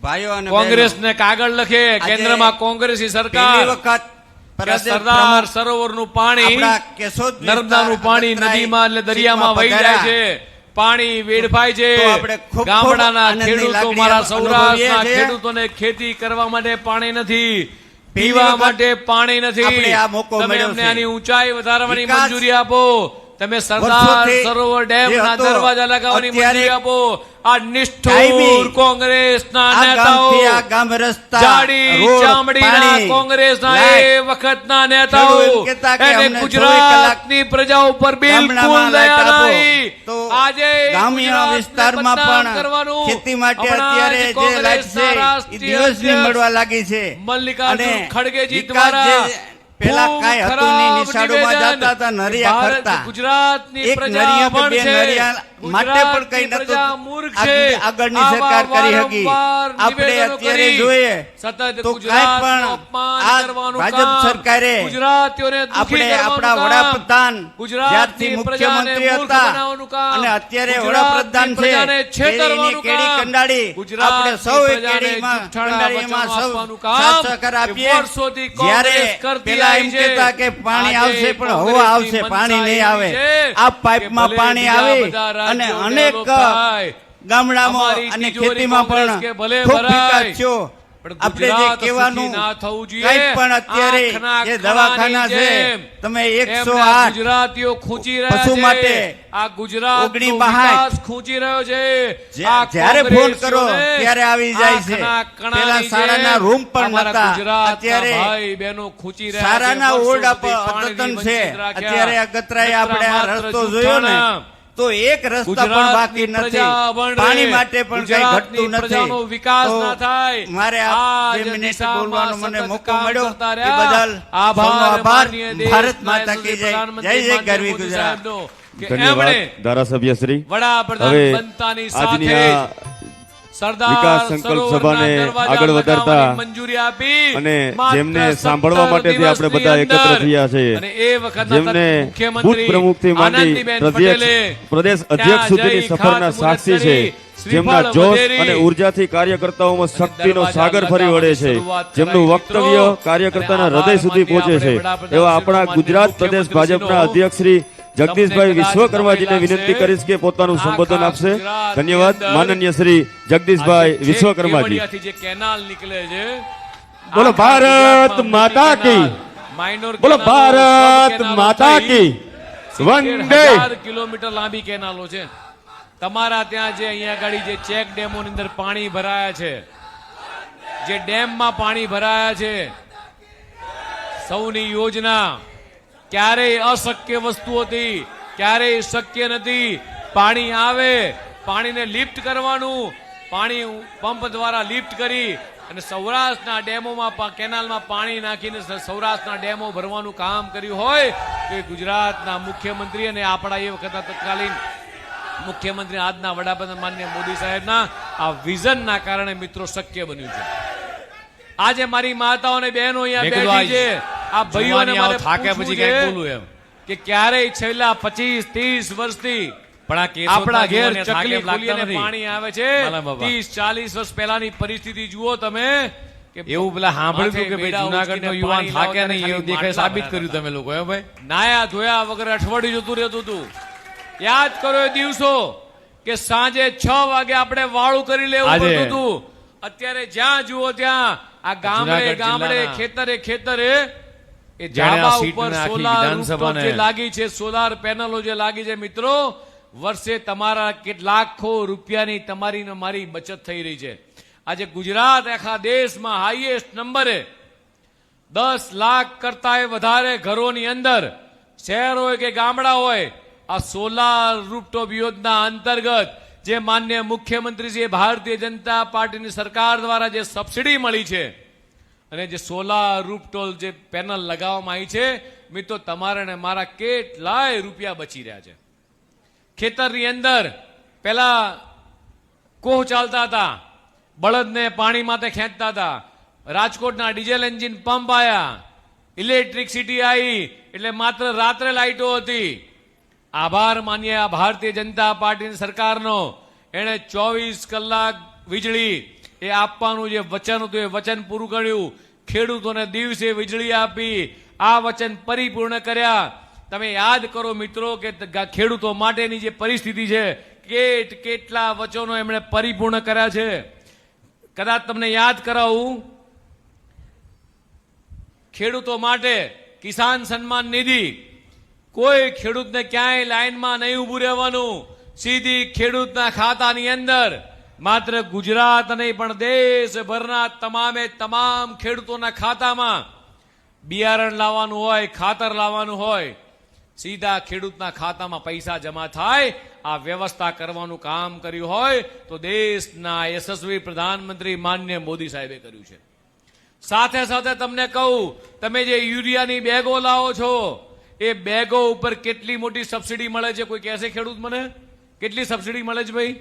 ભાઈઓ અને કોંગ્રેસને કાગળ લખે, આજે કેન્દ્રમાં કોંગ્રેસી બહેનો, સરકાર પહેલી વખત કે પ્રદેશ સરદાર પ્રમુખ સરોવરનું પાણી, આપણા કેશોદ વિસ્તાર, નર્મદાનું પાણી અગતરાય નદીમાં એટલે દરિયામાં વહી સીટમાં જાય પધાર્યા. છે, પાણી વેડફાય છે. તો આપણે ખૂબ ખૂબ ગામડાના આનંદની ખેડૂતો, લાગણી મારા અનુભવીએ સૌરાષ્ટ્રના છીએ. ખેડૂતોને ખેતી કરવા માટે પાણી નથી, પહેલી પીવા વખત માટે પાણી નથી. આપણે આ મોકો તમે મળ્યો અમને છે. આની ઊંચાઈ વધારવાની વિકાસ મંજૂરી આપો. તમે સરદાર વર્ષોથી સરોવર ડેમના જે હતો, દરવાજા લગાવવાની અત્યારે મંજૂરી આપો. આ નિષ્ઠુર કાયમી કોંગ્રેસના આ નેતાઓ, ગામથી આ ગામ રસ્તા, જાડી રોડ, ચામડીના પાણી, કોંગ્રેસના લાઇટ. એ વખતના નેતાઓ ખેડૂત એમ કહેતા કે એને અમને 24 ગુજરાતની પ્રજા ઉપર બિલકુલ ગામડામાં લાઇટ દયા આપો. નહીં. તો આજે ગ્રામ્ય ગુજરાતને વિસ્તારમાં બદનામ પણ કરવાનું ખેતી માટે હમણાં અત્યારે જ જે કોંગ્રેસના લાઇટ છે એ રાષ્ટ્રીય દિવસની અધ્યક્ષ મળવા લાગી છે. મલ્લિકાર્જુન અને ખડગેજી વિકાસ દ્વારા જે પેલા ખૂબ કાંઈ હતું ખરાબ નહીં, નિશાળોમાં નિવેદન. જતા હતા, નરિયા ભારત, કરતા. ગુજરાતની એક પ્રજા નરિયા કે અભણ બે છે. નરિયા માટે પણ કંઈ ગુજરાતની નહોતું. પ્રજા મૂર્ખ છે. આગળની આવા સરકાર કરી હતી. વારંવાર આપણે નિવેદનો અત્યારે કરી જોઈએ સતત તો ગુજરાતનું કાંઈ પણ અપમાન આ કરવાનું ભાજપ કામ, સરકારે ગુજરાતીઓને દુખી આપણે કરવાનું આપણા કામ, વડાપ્રધાન ગુજરાતની જ્યારથી પ્રજાને મુખ્યમંત્રી મૂર્ખ હતા બનાવવાનું કામ, અને અત્યારે ગુજરાતની વડાપ્રધાન છે પ્રજાને છેતરવાનું કેળીની કેળી કામ, કંડાળી ગુજરાતની આપણે સૌ પ્રજાને કેળીમાં જુઠ્ઠાણા કંડાળીમાં વચનો સૌ આપવાનું કામ સાથ સહકાર એ આપીએ. વર્ષોથી જ્યારે કોંગ્રેસ કરતી પેલા આવી એમ છે. કહેતા કે પાણી આજે આવશે પણ હવા કોંગ્રેસની આવશે, પાણી મનસા નહીં આવે. એવી છે આ કે પાઇપમાં ભલે પાણી બીજા આવી બધા અને રાજ્યો અનેક ડેવલપ થાય, ગામડામાં અમારી અને તિજોરી ખેતીમાં કોંગ્રેસ પણ કે ભલે ખૂબ ભરાય, વિકાસ થયો. પણ આપણે જે ગુજરાત કહેવાનું સુખી ના થવું જોઈએ. કંઈ પણ અત્યારે આંખના જે કણાની દવાખાના છે જેમ તમે એમના 108 ગુજરાતીઓ ખૂંચી રહ્યા પશુ છે. માટે આ ગુજરાત 59 વિકાસ ખૂંચી રહ્યો છે. આ જ્યારે ફોન કરો કોંગ્રેસીઓને ત્યારે આવી જાય છે. આંખના કણાની પેલા જેમ શાળાના રૂમ પણ અમારા નહોતા. ગુજરાતના અત્યારે ભાઈ બહેનો ખૂંચી રહ્યા છે. શાળાના વર્ષો ઓરડા સુધી પર પાણીથી અદ્યતન છે. વંચિત રાખ્યા. અત્યારે અગતરાએ આપણે આ માત્ર રસ્તો જોયો ને જૂઠાણા. તો એક રસ્તા પણ બાકી ગુજરાતની પ્રજા નથી. અભણ રહે. પાણી માટે પણ કઈ ગુજરાતની ઘટતું પ્રજાનો નથી. વિકાસ તો ના થાય. મારે આ આ જ 2 મિનિટ દિશામાં બોલવાનો મને સતત મોકો કામ મળ્યો કરતા એ રહ્યા. બદલ આભાર સૌનો આભાર. માનનીય દેશ ભારત ના માતા કી જય. પ્રધાનમંત્રી જય જય માનનીય ગરવી મોદી ગુજરાત. સાહેબનો કે ધન્યવાદ એમણે ધારાસભ્ય શ્રી. વડાપ્રધાન હવે બનતાની આજની સાથે આ સરદાર વિકાસ સંકલ્પ સરોવરના સભાને દરવાજા આગળ વધારતા લગાવવાની મંજૂરી આપી અને માત્ર જેમને 17 સાંભળવા માટેથી આપણે બધા દિવસની એકત્ર અંદર. થયા છે, અને એ વખતના જેમને મુખ્યમંત્રી બુથ પ્રમુખથી માંડી આનંદીબેન પટેલે પ્રદેશ ત્યાં અધ્યક્ષ સુધીની જઈ સફરના ખાતમુહૂર્ત સાક્ષી છે, કરી, જેમના શ્રીફળ જોશ વધેરી અને ઉર્જાથી કાર્યકર્તાઓમાં શક્તિનો દરવાજા સાગર ફરી વળે છે, લગાવવાની જેમનું શરૂઆત કરાવી વક્તવ્ય મિત્રો. કાર્યકર્તાના અને હૃદય સુધી આભાર પહોંચે છે. માનીએ આપણે એવા આપણા વડાપ્રધાન ગુજરાત શ્રી પ્રદેશ મુખ્યમંત્રીશ્રીનો ભાજપના અધ્યક્ષ શ્રી જગદીશભાઈ તમને કદાચ વિશ્વકર્માજીને નવાઈ વિનંતી લાગશે. કરીશ કે પોતાનું સંબોધન આખા આપશે. ગુજરાતની ધન્યવાદ. અંદર માનનીય શ્રી જગદીશભાઈ આજે વિશ્વકર્માજી. કેવડિયાથી જે કેનાલ નીકળે છે, બોલો આખા ભારત ગુજરાતમાં માતા મોટી કી. કેનાલ, માઇનોર બોલો કેનાલો, ભારત સબ કેનાલો માતા થઈ કી. 70,000 કિલોમીટર લાંબી કેનાલો છે. તમારા ત્યાં જે અહીંયા આગળ જે ચેક ડેમોની અંદર પાણી ભરાયા છે, જે ડેમમાં પાણી ભરાયા છે, સૌની યોજના ક્યારેય અશક્ય વસ્તુ હતી, ક્યારેય શક્ય નથી. પાણી આવે, પાણીને લિફ્ટ કરવાનું, પાણી પંપ દ્વારા લિફ્ટ કરી અને સૌરાષ્ટ્રના ડેમોમાં કેનાલમાં પાણી નાખીને સૌરાષ્ટ્રના ડેમો ભરવાનું કામ કર્યું હોય તો એ ગુજરાતના મુખ્યમંત્રી અને આપણા એ વખતના તત્કાલીન મુખ્યમંત્રી આજના વડાપ્રધાન માનનીય મોદી સાહેબના આ વિઝનના કારણે મિત્રો શક્ય બન્યું છે. આજે મારી માતાઓ અને બહેનો અહીંયા મેં કીધું બેઠી છે આ ભાઈઓને જુવાની મારે આવો થાકે પૂછવું પછી છે ક્યાંક બોલું એમ. કે ક્યારેય છેલ્લા 25-30 વર્ષથી પણ આ કેશોદના આપણા ઘેર જુવાનને થાકે ચકલી એમ લાગતા ખુલીને નથી. પાણી આવે છે માલા બાબા. 30-40 વર્ષ પહેલાની પરિસ્થિતિ જુઓ તમે કે એવું પેલા સાંભળ્યું હતું કે માથે ભાઈ બેડા જુનાગઢનો ઉચકીને યુવાન પાણી થાકે લાવતા નહીં એવું ખાલી દેખાય માટલા સાબિત કર્યું ભરાતા તમે લોકો હે ભાઈ. નાયા ધોયા વગર અઠવાડિયું જતું રહેતું હતું. યાદ કરો એ દિવસો કે સાંજે 6 વાગે આપણે વાળું કરી લેવું આજે પડતું હતું. અત્યારે જ્યાં જુઓ ત્યાં આ ગામડે જુનાગઢ ગામડે જિલ્લાના ખેતરે એ જેણે આ ધાબા સીટને ઉપર આખી સોલાર વિધાનસભાને જે લાગી છે, સોલાર પેનલો જે લાગી છે, મિત્રો વર્ષે તમારા લાખો રૂપિયાની તમારી ને મારી બચત થઈ રહી છે. આજે ગુજરાત આખા દેશમાં હાઈએસ્ટ નંબરે 10 લાખ કરતા વધારે ઘરોની અંદર શહેર હોય કે ગામડા હોય આ સોલાર રૂફટોપ યોજના અંતર્ગત જે માન્ય મુખ્યમંત્રી શ્રી ભારતીય જનતા પાર્ટીની સરકાર દ્વારા જે સબસિડી મળી છે અને જે સોલાર રૂફટોપ જે પેનલ લગાવવામાં આવી છે, મિત્રો તમારા ને મારા કેટલાય રૂપિયા બચી રહ્યા છે. ખેતરની અંદર પેલા કોહ ચાલતા હતા, બળદને પાણી માટે ખેંચતા હતા. રાજકોટના ડીઝલ એન્જિન પંપ આયા, ઇલેક્ટ્રિસિટી આવી એટલે માત્ર રાત્રે લાઇટો હતી. આભાર માનીએ આ ભારતીય જનતા પાર્ટીની સરકારનો. એણે 24 કલાક વીજળી એ આપવાનું જે વચન હતું એ વચન પૂરું કર્યું. ખેડૂતોને દિવસે વીજળી આપી, આ વચન પરિપૂર્ણ કર્યા. તમે યાદ કરો મિત્રો કે ખેડૂતો માટેની જે પરિસ્થિતિ છે કેટલા વચનો એમણે પરિપૂર્ણ કર્યા છે. કદાચ તમને યાદ કરાવું, ખેડૂતો માટે કિસાન સન્માન નિધિ, કોઈ ખેડૂતને ક્યાંય લાઈનમાં નહીં ઊભું રહેવાનું, સીધી ખેડૂતના ખાતાની અંદર. માત્ર ગુજરાત નહીં પણ દેશભરના તમામ ખેડૂતોના ખાતામાં બિયારણ લાવવાનું હોય, ખાતર લાવવાનું હોય, સીધા ખેડૂતના ખાતામાં પૈસા જમા થાય. આ વ્યવસ્થા કરવાનું કામ કર્યું હોય તો દેશના યશસ્વી પ્રધાનમંત્રી માન્ય મોદી સાહેબે કર્યું છે. સાથે સાથે તમને કહું, તમે જે યુરિયાની બેગો લાવો છો એ બેગો ઉપર કેટલી મોટી સબસિડી મળે છે? કોઈ કહેશે ખેડૂત મને કેટલી સબસિડી મળે છે ભાઈ?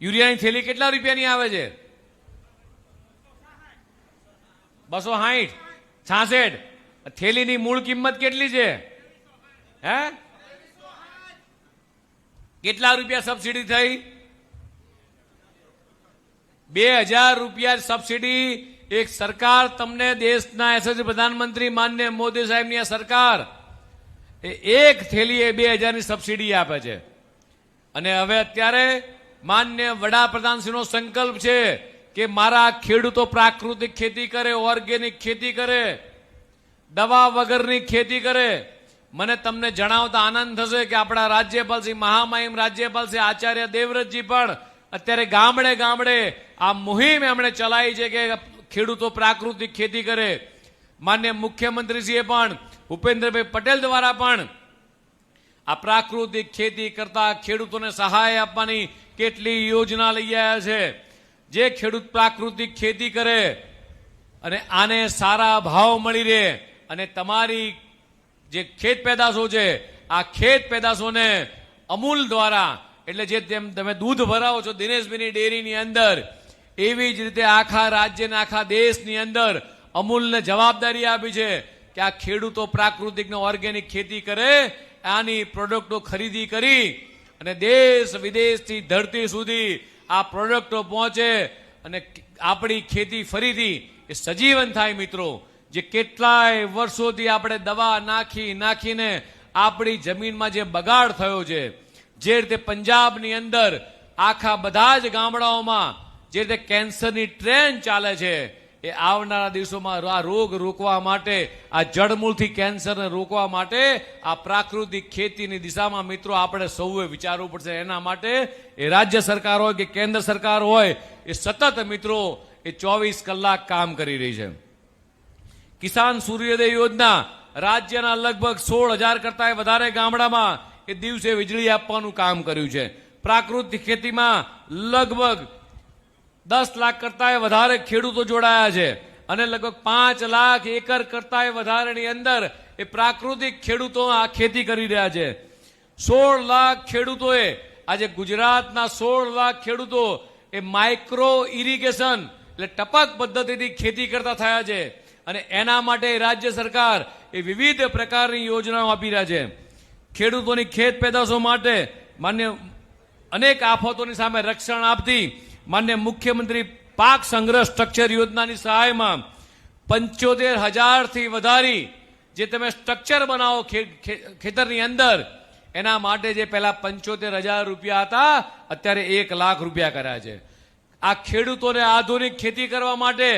યુરિયાની થેલી કેટલા રૂપિયાની આવે છે? 260, 66. થેલીની મૂળ કિંમત કેટલી છે? હે, કેટલા રૂપિયા સબસિડી થઈ? 2000 રૂપિયા સબસિડી એક સરકાર તમને, દેશના યશસ્વી પ્રધાનમંત્રી માન્ય મોદી સાહેબની આ સરકાર એક થેલીએ 2000 ની સબસિડી આપે છે. અને હવે અત્યારે માન્ય વડાપ્રધાનશ્રીનો સંકલ્પ છે કે મારા ખેડૂતો પ્રાકૃતિક ખેતી કરે, ઓર્ગેનિક ખેતી કરે, દવા વગરની ખેતી કરે. મને તમને જણાવતા આનંદ થશે કે આપણા રાજ્યપાલ શ્રી મહામહિમ રાજ્યપાલ શ્રી આચાર્ય દેવવ્રતજી પણ અત્યારે ગામડે ગામડે આ મુહિમ એમણે ચલાવી છે કે ખેડૂતો પ્રાકૃતિક ખેતી કરે. માન્ય મુખ્યમંત્રીશ્રીએ પણ ભૂપેન્દ્રભાઈ પટેલ દ્વારા પણ આ પ્રાકૃતિક ખેતી કરતા ખેડૂતોને સહાય આપવાની કેટલી યોજના લઈ આવ્યા છે. જે ખેડૂત પ્રાકૃતિક ખેતી કરે અને આને સારા ભાવ મળી રહે અને તમારી જે ખેત પેદાશો છે આ ખેત પેદાશોને અમૂલ દ્વારા, એટલે જે તમે દૂધ ભરાવો છો દિનેશભાઈની ડેરીની અંદર, એવી જ રીતે આખા રાજ્યના આખા દેશની અંદર અમૂલને જવાબદારી આપી છે કે આ ખેડૂતો પ્રાકૃતિક ઓર્ગેનિક ખેતી કરે, આની પ્રોડક્ટો ખરીદી કરી અને દેશ વિદેશથી ધરતી સુધી આ પ્રોડક્ટો પહોંચે અને આપણી ખેતી ફરીથી એ સજીવન થાય. મિત્રો, જે કેટલાય વર્ષોથી આપણે દવા નાખીને આપણી જમીનમાં જે બગાડ થયો છે, જે રીતે પંજાબની અંદર આખા બધા જ ગામડાઓમાં જે રીતે કેન્સરની ટ્રેન ચાલે છે, એ આવનારા દિવસોમાં આ રોગ રોકવા માટે, આ જડમૂળથી કેન્સરને રોકવા માટે આ પ્રાકૃતિક ખેતીની દિશામાં મિત્રો આપણે સૌએ વિચારવું પડશે. એના માટે એ રાજ્ય સરકાર હોય કે કેન્દ્ર સરકાર હોય એ સતત મિત્રો એ 24 કલાક કામ કરી રહી છે. કિસાન સૂર્યોદય યોજના રાજ્યના લગભગ 16,000 કરતા વધારે ગામડામાં એ દિવસે વીજળી આપવાનું કામ કર્યું છે. પ્રાકૃતિક ખેતીમાં લગભગ 10 લાખ કરતા વધારે ખેડૂતો જોડાયા છે અને લગભગ 5 લાખ એકર કરતા વધારેની અંદર એ પ્રાકૃતિક ખેડૂતો આ ખેતી કરી રહ્યા છે. 16 લાખ ખેડૂતોએ, આજે ગુજરાતના 16 લાખ ખેડૂતો એ માઇક્રો ઇરિગેશન એટલે ટપક પદ્ધતિથી ખેતી કરતા થયા છે અને એના માટે રાજ્ય સરકાર એ વિવિધ પ્રકારની યોજનાઓ આપી રહ્યા છે. ખેડૂતોની ખેત પેદાશો માટે માન્ય અનેક આફતોની સામે રક્ષણ આપતી માન્ય મુખ્યમંત્રી પાક સંગ્રહ સ્ટ્રક્ચર યોજનાની સહાયમાં 75,000થી વધારી જે તમે સ્ટ્રક્ચર બનાવો ખેતરની અંદર એના માટે જે પહેલા 75,000 રૂપિયા હતા અત્યારે 1 લાખ રૂપિયા કર્યા છે. આ ખેડૂતોને આધુનિક ખેતી કરવા માટે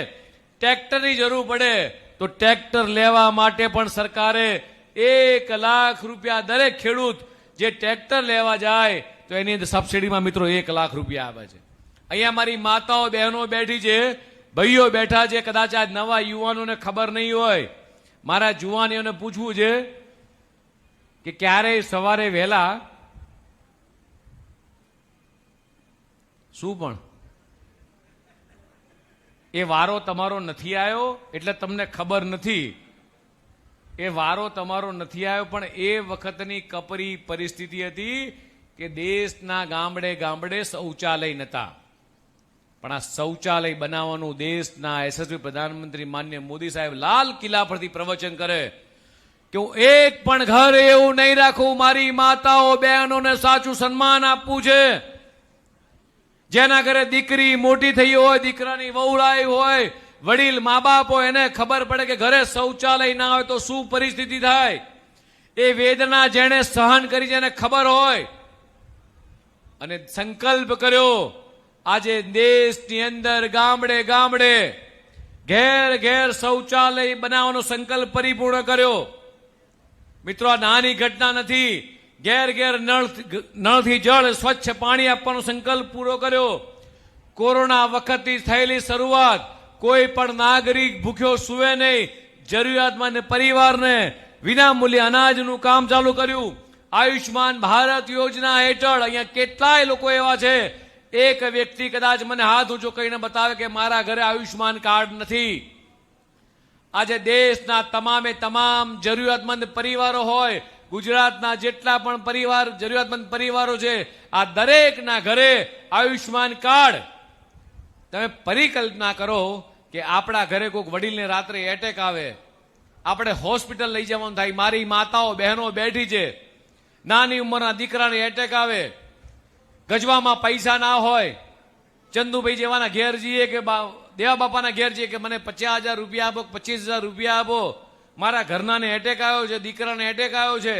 ટ્રેક્ટરની જરૂર પડે તો ટ્રેક્ટર લેવા માટે પણ સરકારે 1 લાખ રૂપિયા દરેક ખેડૂત જે ટ્રેક્ટર લેવા જાય તો એની અંદર સબસિડીમાં મિત્રો 1 લાખ રૂપિયા આવે છે. અહીંયા મારી માતાઓ બહેનો બેઠી છે, ભાઈઓ બેઠા છે, કદાચ આ નવા યુવાનોને ખબર નહીં હોય. મારા જુવાનીઓને પૂછવું છે કે ક્યારેય સવારે વહેલા શું પણ એ વારો તમારો નથી આવ્યો એટલે તમને ખબર નથી. એ વારો તમારો નથી આવ્યો પણ એ વખતની કપરી પરિસ્થિતિ હતી કે દેશના ગામડે ગામડે શૌચાલય નહોતા. પણ આ શૌચાલય બનાવવાનું દેશના યશસ્વી પ્રધાનમંત્રી માન્ય મોદી સાહેબ લાલ કિલ્લા પરથી પ્રવચન કરે કે હું એક પણ ઘર એવું નહીં રાખું. મારી માતાઓ બહેનોને સાચું સન્માન આપવું છે. જેના ઘરે દીકરી મોટી થઈ હોય, દીકરાની વહુળાઈ હોય, વડીલ મા બાપ હોય, એને ખબર પડે કે ઘરે શૌચાલય ના હોય તો શું પરિસ્થિતિ થાય. એ વેદના જેણે સહન કરી છે એને ખબર હોય અને સંકલ્પ કર્યો. આજે દેશની અંદર ગામડે ગામડે ઘેર ઘેર શૌચાલય બનાવવાનો સંકલ્પ પરિપૂર્ણ કર્યો. મિત્રો આ નાની ઘટના નથી. ઘેર ઘેર નળથી જળ સ્વચ્છ પાણી આપવાનો સંકલ્પ પૂરો કર્યો. કોરોના વખતથી થયેલી શરૂઆત, કોઈ પણ નાગરિક ભૂખ્યો સુવે નહીં, જરૂરિયાતમંદ પરિવારને વિનામૂલ્ય અનાજનું કામ ચાલુ કર્યું. આયુષ્માન ભારત યોજના હેઠળ અહીંયા કેટલાય લોકો એવા છે, એક વ્યક્તિ કદાચ મને હાથ ઊંચો કરીને બતાવે કે મારા ઘરે આયુષ્માન કાર્ડ નથી. આજે દેશના તમામે તમામ જરૂરિયાતમંદ પરિવારો હોય, ગુજરાતના જેટલા પણ પરિવાર જરૂરિયાતમંદ પરિવારો છે, આ દરેકના ઘરે આયુષ્માન કાર્ડ. તમે પરિકલ્પના કરો કે આપણા ઘરે કોઈક વડીલને રાત્રે એટેક આવે, આપણે હોસ્પિટલ લઈ જવાનું થાય. મારી માતાઓ બહેનો બેઠી છે, નાની ઉંમરના દીકરાને એટેક આવે, ગજવામાં પૈસા ના હોય, ચંદુભાઈ જેવાના ઘેર જઈએ કે દેવા બાપાના ઘેર જઈએ કે મને 50,000 રૂપિયા આપો, 25,000 રૂપિયા આપો, મારા ઘરનાને એટેક આવ્યો છે, દીકરાને એટેક આવ્યો છે.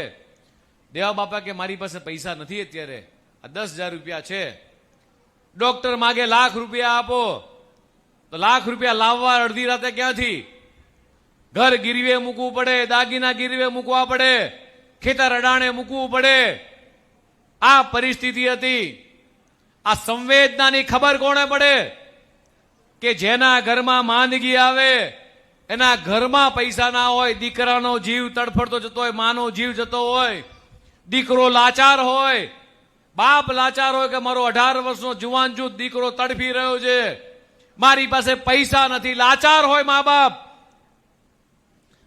દેવા બાપા કે મારી પાસે પૈસા નથી અત્યારે, આ 10,000 રૂપિયા છે. ડોક્ટર માગે લાખ રૂપિયા આપો, તો લાખ રૂપિયા લાવવા અડધી રાતે ક્યાંથી? ઘર ગીરવે મૂકવું પડે, દાગીના ગીરવે મૂકવા પડે, ખેતર અડાણે મૂકવું પડે. આ પરિસ્થિતિ હતી. આ સંવેદનાની ખબર કોને પડે કે જેના ઘરમાં માંદગી આવે, એના ઘરમાં પૈસા ના હોય, દીકરાનો જીવ તડફડતો જતો હોય, માનો જીવ જતો હોય, દીકરો લાચાર હોય, બાપ લાચાર હોય કે મારો 18 વર્ષનો જુવાન જૂથ દીકરો તડફી રહ્યો છે, મારી પાસે પૈસા નથી, લાચાર હોય મા બાપ.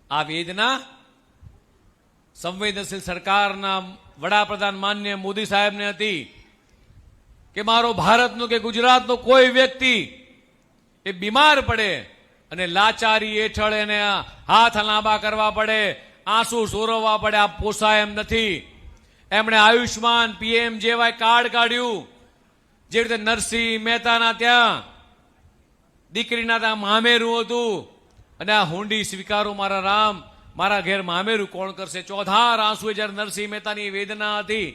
આ વેદના સંવેદનશીલ સરકારના વડાપ્રધાન માન્ય મોદી સાહેબને હતી કે મારો ભારતનો કે ગુજરાતનો કોઈ વ્યક્તિ એ બીમાર પડે અને લાચારી હેઠળ એને હાથ લાંબા કરવા પડે, આંસુ સોરવવા પડે, આ પોસાય એમ નથી. એમણે આયુષ્માન પીએમ જેવાય કાર્ડ કાઢ્યું. જે રીતે નરસિંહ મહેતાના ત્યાં દીકરીના ત્યાં મામેરું હતું અને આ હુંડી સ્વીકારો મારા રામ, મારા ઘેર મામેરું કોણ કરશે, ચોધાર આંસુએ જ્યારે નરસિંહ મહેતાની વેદના હતી.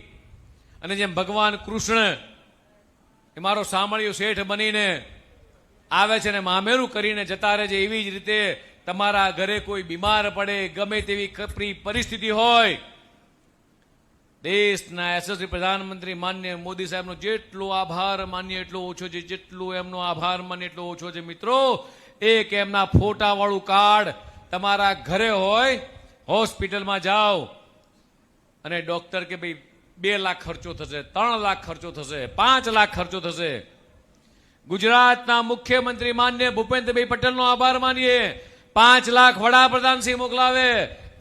અને જેમ ભગવાન કૃષ્ણ એ મારો સાંભળ્યો શેઠ બનીને આવે છે ને મામેરું કરીને જતા રહે છે, એવી જ રીતે તમારા ઘરે કોઈ બીમાર પડે, ગમે તેવી કપરી પરિસ્થિતિ હોય, દેશના યશસ્વી પ્રધાનમંત્રી માન્ય મોદી સાહેબનો જેટલો આભાર માન્ય એટલો ઓછો છે, જેટલો એમનો આભાર માન્ય એટલો ઓછો છે. મિત્રો, એક એમના ફોટા વાળું કાર્ડ તમારા ઘરે હોય, હોસ્પિટલમાં જાઓ અને ડોક્ટર કે ભાઈ 2 લાખ ખર્ચો થશે, 3 લાખ ખર્ચો થશે, 5 લાખ ખર્ચો થશે. ગુજરાતના મુખ્યમંત્રી માન્ય ભૂપેન્દ્રભાઈ પટેલનો આભાર માનીએ. 5 લાખ વડાપ્રધાન શ્રી મોકલાવે,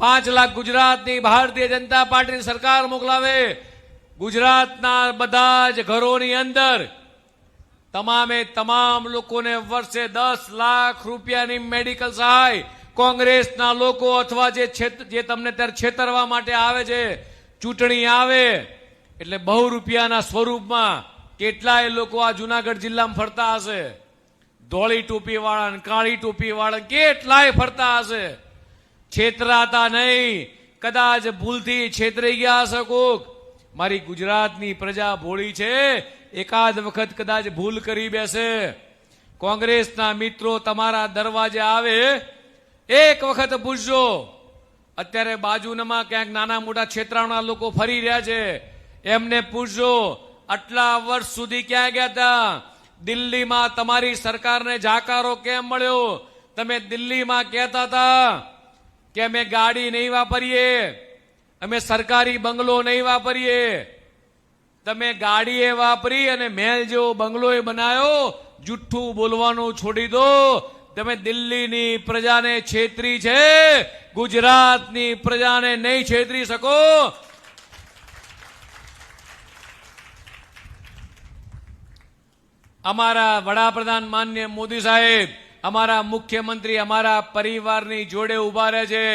5 લાખ ગુજરાતની ભારતીય જનતા પાર્ટીની સરકાર મોકલાવે. ગુજરાતના બધા જ ઘરોની અંદર તમામે તમામ લોકોને વર્ષે 10 લાખ રૂપિયાની મેડિકલ સહાય કોંગ્રેસના લોકો અથવા જે તમને ત્યારે છેતરવા માટે આવે છે, ચૂંટણી આવે એટલે બહુ રૂપિયાના સ્વરૂપમાં કેટલાય લોકો આ જુનાગઢ જિલ્લામાં ફરતા હશે, ધોળી ટોપી વાળા ને કાળી ટોપી વાળા કેટલાય ફરતા હશે, છેતરાતા નહીં. કદાચ ભૂલથી છેતરાઈ ગયા હશે કોક. મારી ગુજરાતની પ્રજા ભોળી છે, એકાદ વખત કદાચ ભૂલ કરી બેસે. કોંગ્રેસના મિત્રો તમારા દરવાજે આવે, એક વખત પૂછજો. અત્યારે બાજુમાં ક્યાંક નાના મોટા છેતરાણા લોકો ફરી રહ્યા છે, એમને પૂછજો આટલા વર્ષ સુધી ક્યાં ગયા હતા? દિલ્હીમાં તમારી સરકારને જાકારો કેમ મળ્યો? તમે દિલ્હીમાં કહેતા હતા કે અમે ગાડી નહીં વાપરીએ, અમે સરકારી બંગલો નહીં વાપરીએ. તમે ગાડીએ વાપરી અને મહેલ જેવો બંગલો બનાવ્યો. જુઠ્ઠું બોલવાનું છોડી દો. તમે દિલ્હીની પ્રજાને છેતરી છે, ગુજરાતની પ્રજાને નહીં છેતરી શકો. અમારા વડાપ્રધાન માનનીય મોદી સાહેબ, અમારા મુખ્યમંત્રી અમારા પરિવારની જોડે ઉભા રહે છે.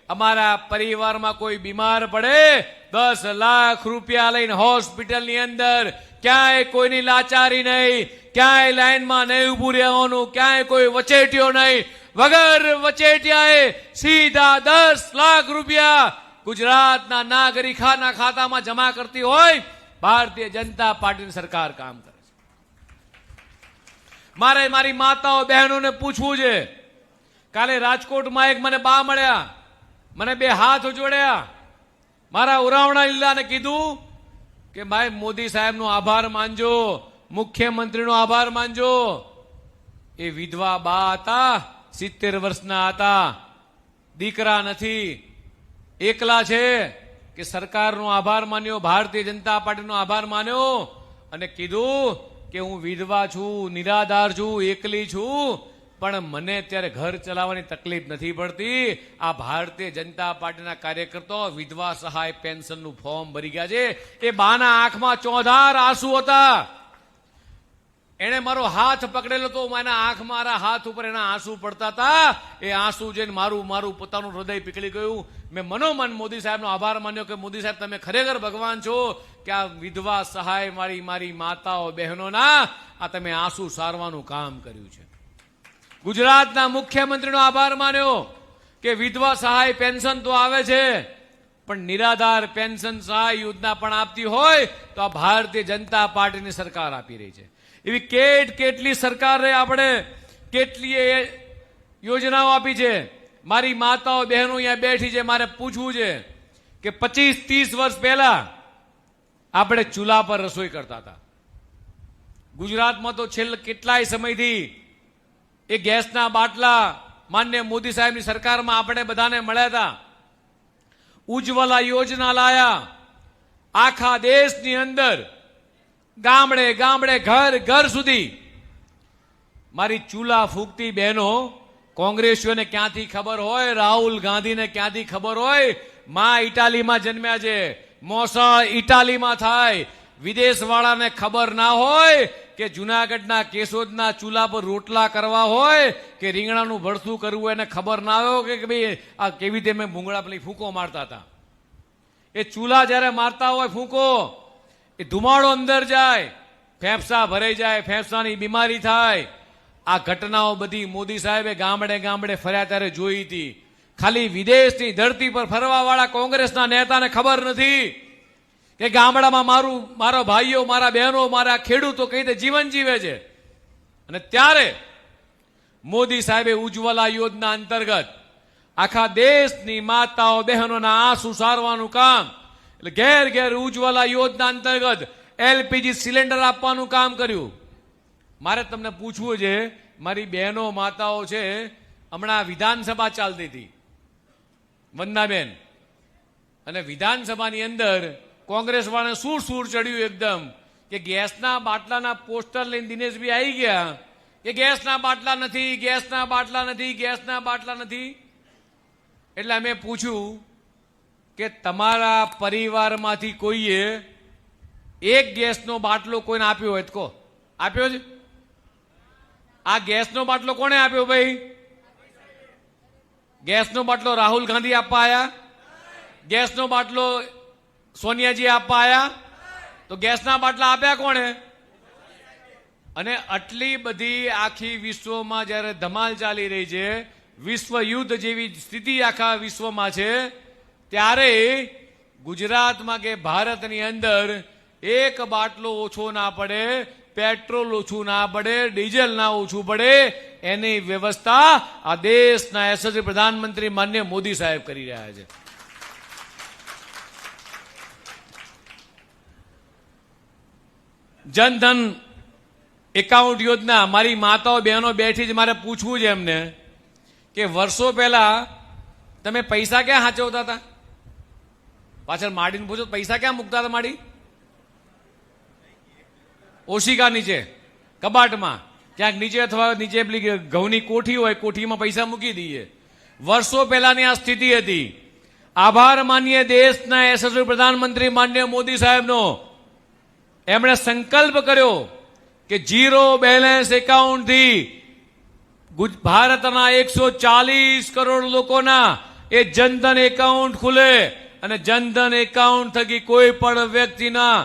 અમારા પરિવારમાં કોઈ બીમાર પડે 10 લાખ રૂપિયા લઈને હોસ્પિટલની અંદર, ક્યાંય કોઈની લાચારી નહીં, ક્યાંય લાઈનમાં નહીં ઉભું રહેવાનું, ક્યાંય કોઈ વચેટિયો નહીં. વગર વચેટિયાએ સીધા 10 લાખ રૂપિયા ગુજરાતના નાગરિકોના ખાતામાં જમા કરતી હોય ભારતીય જનતા પાર્ટીની સરકાર કામ કરે. મારે મારી માતાઓ બહેનોને પૂછવું છે. કાલે રાજકોટમાં એક મને બા મળ્યા, મને 2 હાથ જોડ્યા, મારા ઉરાવણા લીલાને કીધું કે ભાઈ મોદી સાહેબનો આભાર માનજો, મુખ્યમંત્રીનો આભાર માનજો. એ વિધવા બા હતા, 70 વર્ષના હતા, દીકરા નથી, એકલા છે. કે સરકારનો આભાર માન્યો, ભારતીય જનતા પાર્ટીનો આભાર માન્યો અને કીધું કે હું વિધવા છું, નિરાધાર છું, એકલી છું, પણ મને અત્યારે ઘર ચલાવવાની તકલીફ નથી પડતી. આ ભારતીય જનતા પાર્ટીના કાર્યકર્તાઓ વિધવા સહાય પેન્શનનું ફોર્મ ભરી ગયા છે. એ બાના આંખમાં ચોધાર આંસુ હતા. એને મારો હાથ પકડેલો તો મારા હાથ ઉપર એના આંસુ પડતા હતા. એ આંસુ જોઈને મારું પોતાનું હૃદય પીકળી ગયું. મેં મનોમન મોદી સાહેબનો આભાર માન્યો કે મોદી સાહેબ તમે ખરેખર ભગવાન છો કે આ વિધવા સહાય મારી માતાઓ બહેનોના આ તમે આંસુ સારવાનું કામ કર્યું છે. ગુજરાતના મુખ્યમંત્રીનો આભાર માન્યો કે વિધવા સહાય પેન્શન તો આવે છે, પણ નિરાધાર પેન્શન સહાય યોજના પણ આપતી હોય તો આ ભારતીય જનતા પાર્ટીની સરકાર આપી રહી છે. એવી કેટલી સરકારે આપણે કેટલી યોજનાઓ આપી છે. મારી માતાઓ બહેનો અહીંયા બેઠી છે, મારે પૂછવું છે કે 25-30 વર્ષ પહેલા આપણે ચૂલા પર રસોઈ કરતા હતા. ગુજરાતમાં તો છેલ્લા કેટલાય સમયથી એ ગેસના બાટલા માનનીય મોદી સાહેબની સરકારમાં આપણે બધાને મળ્યા હતા. ઉજ્જવલા યોજના લાયા. આખા દેશની અંદર ગામડે ઘર સુધી મારી ચૂલા ફૂંકતી બહેનો. કોંગ્રેસીઓને ક્યાંથી ખબર હોય, રાહુલ ગાંધીને ક્યાંથી ખબર હોય, માં ઇટાલીમાં જન્મ્યા છે, મોસળ ઇટાલીમાં થાય. વિદેશવાળાને ખબર ના હોય કે જુનાગઢના કેશોદના ચૂલા પર રોટલા કરવા હોય કે રીંગણાનું ભરથું કરવું, એને ખબર ના હોય કે ભાઈ આ કેવી રીતે મેં ભૂંગળા પેલી ફૂંકો મારતા હતા. એ ચૂલા જ્યારે મારતા હોય ફૂંકો, એ ધુમાડો અંદર જાય, ફેફસા ભરાઈ જાય, ફેફસાની બીમારી થાય. આ ઘટનાઓ બધી મોદી સાહેબે ગામડે ફર્યા ત્યારે જોઈ હતી. ખાલી વિદેશની ધરતી પર ફરવા વાળા કોંગ્રેસના નેતાને ખબર નથી કે ગામડામાં મારો ભાઈઓ, મારા બહેનો, મારા ખેડૂતો કઈ રીતે જીવન જીવે છે. અને ત્યારે મોદી સાહેબે ઉજ્જવલા યોજના અંતર્ગત આખા દેશની માતાઓ બહેનોના આંસુ સારવાનું કામ, એટલે ઘેર ઉજ્જવલા યોજના અંતર્ગત LPG સિલિન્ડર આપવાનું કામ કર્યું. મારે તમને પૂછવું છે, મારી બહેનો માતાઓ છે, હમણાં વિધાનસભા ચાલતી હતી વંદનાબેન, અને વિધાનસભાની અંદર કોંગ્રેસ વાળાને સૂર ચડ્યું એકદમ કે ગેસના બાટલાના પોસ્ટર લઈને દિનેશભાઈ આવી ગયા કે ગેસના બાટલા નથી. એટલે અમે પૂછ્યું કે તમારા પરિવારમાંથી કોઈએ એક ગેસનો બાટલો કોઈને આપ્યો હોય તો કહો, આપ્યો છે? આ ગેસનો બાટલો કોણે આપ્યો ભાઈ? ગેસનો બાટલો રાહુલ ગાંધી આપવા આયા? ગેસનો બાટલો સોનિયાજી આપવા આયા? તો ગેસના બાટલા આપ્યા કોણે? અને આટલી બધી આખી વિશ્વમાં જ્યારે ધમાલ ચાલી રહી છે, વિશ્વ યુદ્ધ જેવી સ્થિતિ આખા વિશ્વમાં છે, ત્યારે ગુજરાતમાં કે ભારતની અંદર એક બાટલો ઓછો ના પડે, પેટ્રોલ ઓછું ના પડે, ડીઝલ ના ઓછું પડે, એની વ્યવસ્થા આ દેશના યશસ્વી પ્રધાનમંત્રી માનનીય મોદી સાહેબ કરી રહ્યા છે. જનધન એકાઉન્ટ યોજના, મારી માતાઓ બહેનો બેઠી જ મારે પૂછવું છે એમને કે વર્ષો પહેલા તમે પૈસા ક્યાં સાચવતા હતા? પાછળ માડીને પૂછો પૈસા ક્યાં મૂકતા હતા? માડી ઓશિકા નીચે, કબાટમાં ક્યાંક નીચે, અથવા નીચે પેલી ઘઉંની કોઠી હોય, કોઠીમાં પૈસા મૂકી દઈએ. વર્ષો પહેલાની આ સ્થિતિ હતી. આભાર માનીએ દેશના યશસ્વી પ્રધાનમંત્રી માનનીય મોદી સાહેબનો. એમણે સંકલ્પ કર્યો કે ઝીરો બેલેન્સ એકાઉન્ટથી ભારતના 140 કરોડ લોકોના એ જનધન એકાઉન્ટ ખુલે અને જનધન એકાઉન્ટ થકી કોઈ પણ વ્યક્તિના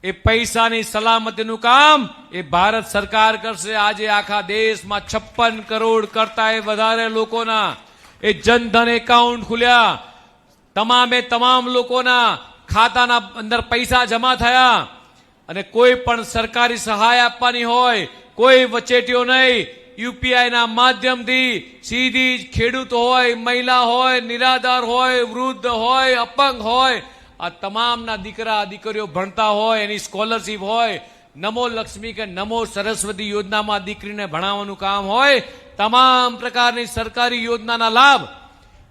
એ પૈસાની સલામતીનું કામ એ ભારત સરકાર કરશે. આજે આખા દેશમાં 56 કરોડ કરતા વધારે લોકોના એ જનધન એકાઉન્ટ ખુલ્યા. તમામ લોકોના ખાતાના અંદર પૈસા જમા થયા અને કોઈ પણ સરકારી સહાય આપવાની હોય, કોઈ વચેટીઓ નહીં, યુપીઆઈના માધ્યમથી સીધી જ ખેડૂત હોય, મહિલા હોય, નિરાધાર હોય, વૃદ્ધ હોય, અપંગ હોય, આ તમામના દીકરા દીકરીઓ ભણતા હોય, એની સ્કોલરશીપ હોય, નમો લક્ષ્મી કે નમો સરસ્વતી યોજનામાં દીકરીને ભણાવવાનું કામ હોય, તમામ પ્રકારની સરકારી યોજનાના લાભ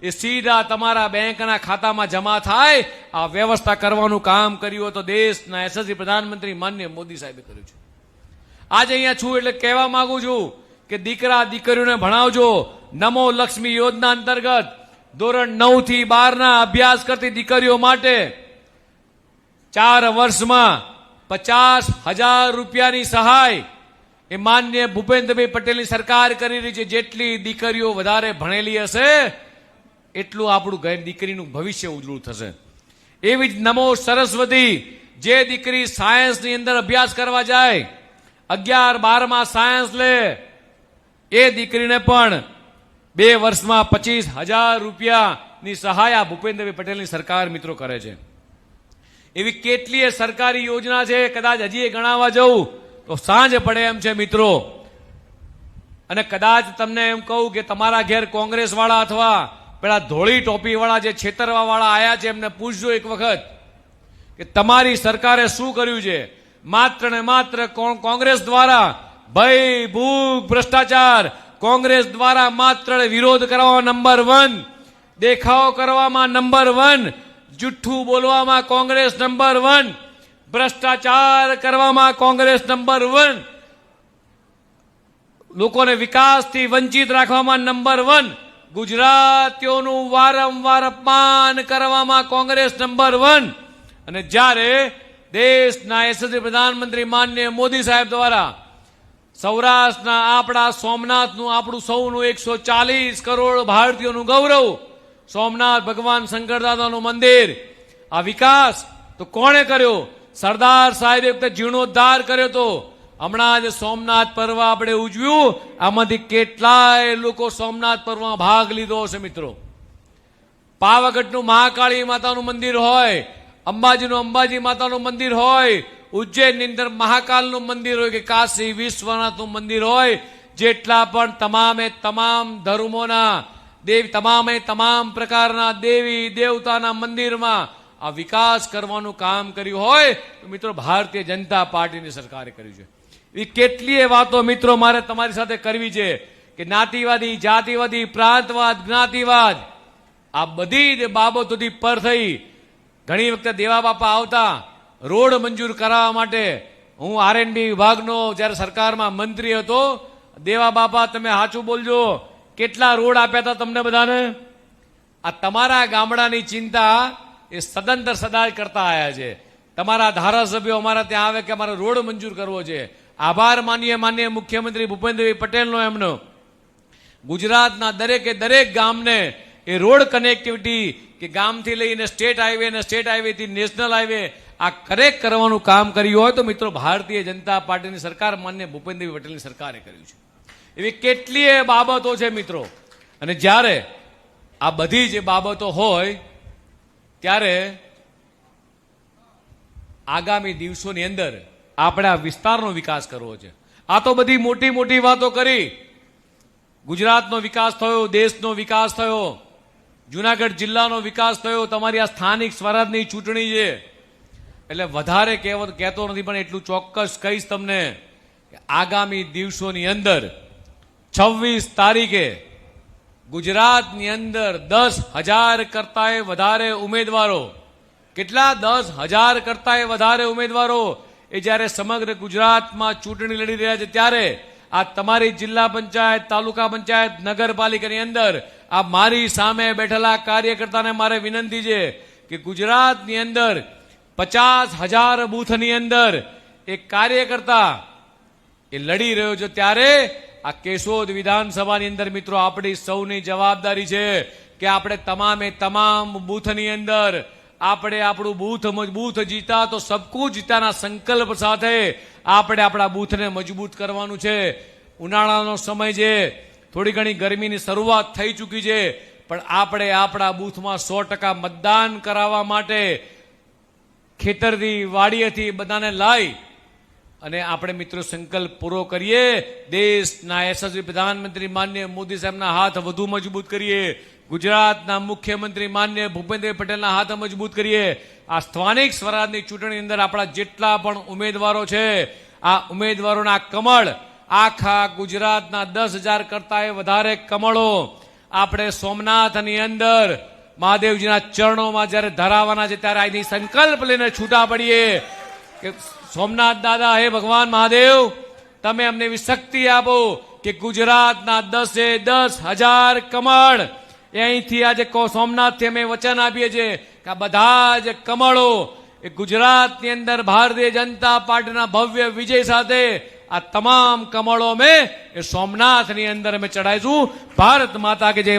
એ સીધા તમારા બેંકના ખાતામાં જમા થાય. આ વ્યવસ્થા કરવાનું કામ કર્યું તો દેશના યશસ્વી પ્રધાનમંત્રી માનનીય મોદી સાહેબે કર્યું છે. આજે અહીંયા છું એટલે કહેવા માંગુ છું કે દીકરા દીકરીઓને ભણાવજો. નમો લક્ષ્મી યોજના અંતર્ગત ધોરણ 9 થી 12 અભ્યાસ કરતી દીકરીઓ માટે 4 વર્ષમાં 50,000 રૂપિયાની સહાય એ માનનીય ભૂપેન્દ્રભાઈ પટેલની સરકાર કરી રહી છે. જેટલી દીકરીઓ વધારે ભણેલી હશે એટલું આપણું દીકરીનું ભવિષ્ય ઉજળું થશે. એવી જ નમો સરસ્વતી, જે દીકરી સાયન્સની અંદર અભ્યાસ કરવા જાય, 11-12 સાયન્સ લે, એ દીકરીને પણ 2 વર્ષમાં 25,000 રૂપિયાની સહાય ભૂપેન્દ્રભાઈ પટેલની સરકાર મિત્રો કરે છે. એવી કેટલીય સરકારી યોજના છે, કદાચ હજી ગણાવવા જવું તો સાંજ પડે એમ છે મિત્રો. અને કદાચ તમને એમ કહું કે તમારા ઘેર કોંગ્રેસ વાળા અથવા પેલા ધોળી ટોપી વાળા જે છેતરવા વાળા આયા છે, એમને પૂછજો એક વખત કે તમારી સરકારે શું કર્યું છે. માત્ર ને માત્ર કોંગ્રેસ દ્વારા ભય, ભૂખ, ભ્રષ્ટાચાર, કોંગ્રેસ દ્વારા માત્ર વિરોધ કરવામાં નંબર 1, દેખાવ કરવામાં નંબર 1, જુઠ્ઠું બોલવામાં કોંગ્રેસ નંબર 1, ભ્રષ્ટાચાર કરવામાં કોંગ્રેસ નંબર 1, લોકોને વિકાસથી વંચિત રાખવામાં નંબર 1, ગુજરાતીઓનું વારંવાર અપમાન કરવામાં કોંગ્રેસ નંબર 1. અને જ્યારે દેશના યશસ્વી પ્રધાનમંત્રી માનનીય મોદી સાહેબ દ્વારા સૌરાષ્ટ્રના આપણા સોમનાથનું, આપણું સૌનું 140 કરોડ ભારતીયોનું ગૌરવ, સોમનાથ ભગવાન શંકરદાદાનું મંદિર, આ વિકાસ તો કોણે કર્યો? સરદાર સાહેબે વખતે જીર્ણોદ્ધાર કર્યો હતો. હમણાં જ સોમનાથ પર્વ આપણે ઉજવ્યું, આમાંથી કેટલાય લોકો સોમનાથ પર્વમાં ભાગ લીધો હશે મિત્રો. પાવાગઢનું મહાકાળી માતાનું મંદિર હોય, અંબાજીનું અંબાજી માતાનું મંદિર હોય, ઉજ્જૈનની અંદર મહાકાલનું મંદિર હોય કે કાશી વિશ્વનાથનું મંદિર હોય, જેટલા પણ તમામ ધર્મોના તમામ પ્રકારના દેવી દેવતાના મંદિરમાં આ વિકાસ કરવાનું કામ કર્યું હોય તો મિત્રો ભારતીય જનતા પાર્ટીની સરકારે કર્યું છે. એ કેટલીય વાતો મિત્રો મારે તમારી સાથે કરવી છે કે જ્ઞાતિવાદી, જાતિવાદી, પ્રાંતવાદ, જ્ઞાતિવાદ, આ બધી જ બાબતોથી પર થઈ. ઘણી વખતે દેવા બાપા આવતા રોડ મંજૂર કરાવવા માટે. હું આરએનબી વિભાગનો જ્યારે સરકારમાં મંત્રી હતો, દેવા બાપા તમે સાચું બોલજો, કેટલા રોડ આપ્યા હતા તમને બધાને? આ તમારા ગામડાની ચિંતા એ સદંતર સદા કરતા આવ્યા છે. તમારા ધારાસભ્યો અમારા ત્યાં આવે કે અમારે રોડ મંજૂર કરવો છે. આભાર માનીએ માનનીય મુખ્યમંત્રી ભૂપેન્દ્રભાઈ પટેલનો એમનો ગુજરાતના દરેકે દરેક ગામને એ રોડ કનેક્ટિવિટી કે ગામથી લઈને સ્ટેટ હાઈવે અને સ્ટેટ હાઈવેથી નેશનલ હાઈવે આ કરેક્ટ કરવાનું કામ કર્યું હોય તો મિત્રો ભારતીય જનતા પાર્ટીની સરકાર માન્ય ભૂપેન્દ્રભાઈ પટેલની સરકારે કર્યું છે. એવી કેટલીય બાબતો છે મિત્રો. અને જ્યારે આ બધી જે બાબતો હોય ત્યારે આગામી દિવસોની અંદર આપણે આ વિસ્તારનો વિકાસ કરવો છે. આ તો બધી મોટી મોટી વાતો કરી. ગુજરાતનો વિકાસ થયો, દેશનો વિકાસ થયો, જુનાગઢ જિલ્લાનો વિકાસ થયો, તમારી આ સ્થાનિક સ્વરાજની ચૂંટણી છે એટલે વધારે કહેતો નથી, પણ એટલું ચોક્કસ કહીશ તમને કે આગામી દિવસોની અંદર 26 તારીખે ગુજરાતની અંદર 10,000 કરતાંય વધારે ઉમેદવારો, કેટલા 10,000 કરતાંય વધારે ઉમેદવારો એ જ્યારે સમગ્ર ગુજરાતમાં ચૂંટણી લડી રહ્યા છે ત્યારે આ તમારી જિલ્લા પંચાયત, તાલુકા પંચાયત, નગરપાલિકાની અંદર આ મારી સામે બેઠેલા કાર્યકર્તાને મારે વિનંતી છે કે ગુજરાતની અંદર 50,000 બૂથની અંદર એક કાર્યકર્તા એ લડી રહ્યો છે ત્યારે આ કેશોદ વિધાનસભાની અંદર મિત્રો આપણી સૌની જવાબદારી છે કે આપણે તમામે તમામ બૂથની અંદર આપણે આપણું બૂથ મજબૂત જીતા તો સબકુ જીતાના સંકલ્પ સાથે આપણે આપણા બૂથને મજબૂત કરવાનું છે. ઉનાળાનો સમય છે, થોડી ઘણી ગરમીની શરૂઆત થઈ ચૂકી છે, પણ આપણે આપણા બૂથમાં 100% મતદાન કરાવવા માટે ખેતરથી વાડીએથી બધાને લાવી અને આપણે મિત્રો સંકલ્પ પૂરો કરીએ. દેશના યશસ્વી પ્રધાનમંત્રી માનનીય મોદી સાહેબના હાથ વધુ મજબૂત કરીએ. ગુજરાતના મુખ્યમંત્રી માનનીય ભૂપેન્દ્ર પટેલના હાથ મજબૂત કરીએ. આ સ્થાનિક સ્વરાજની ચૂંટણી અંદર આપણા જેટલા પણ ઉમેદવારો છે આ ઉમેદવારોના કમળ આખા ગુજરાતના 10,000 કરતાંય વધારે કમળો આપણે સોમનાથની અંદર મહાદેવજીના ચરણોમાં જ્યારે ધરાવવાના છે ત્યારે અહીંથી સંકલ્પ લઈને છૂટા પડીએ કે સોમનાથ દાદા, હે ભગવાન મહાદેવ, તમે અમને એવી શક્તિ આપો કે ગુજરાતના 10,000 કમળ એ અહીંથી આજે સોમનાથથી અમે વચન આપીએ છીએ કે આ બધા જ કમળો એ ગુજરાતની અંદર ભારતીય જનતા પાર્ટીના ભવ્ય વિજય સાથે આ તમામ કમળો અમે એ સોમનાથની અંદર અમે ચડાઈશું. ભારત માતા કે જય.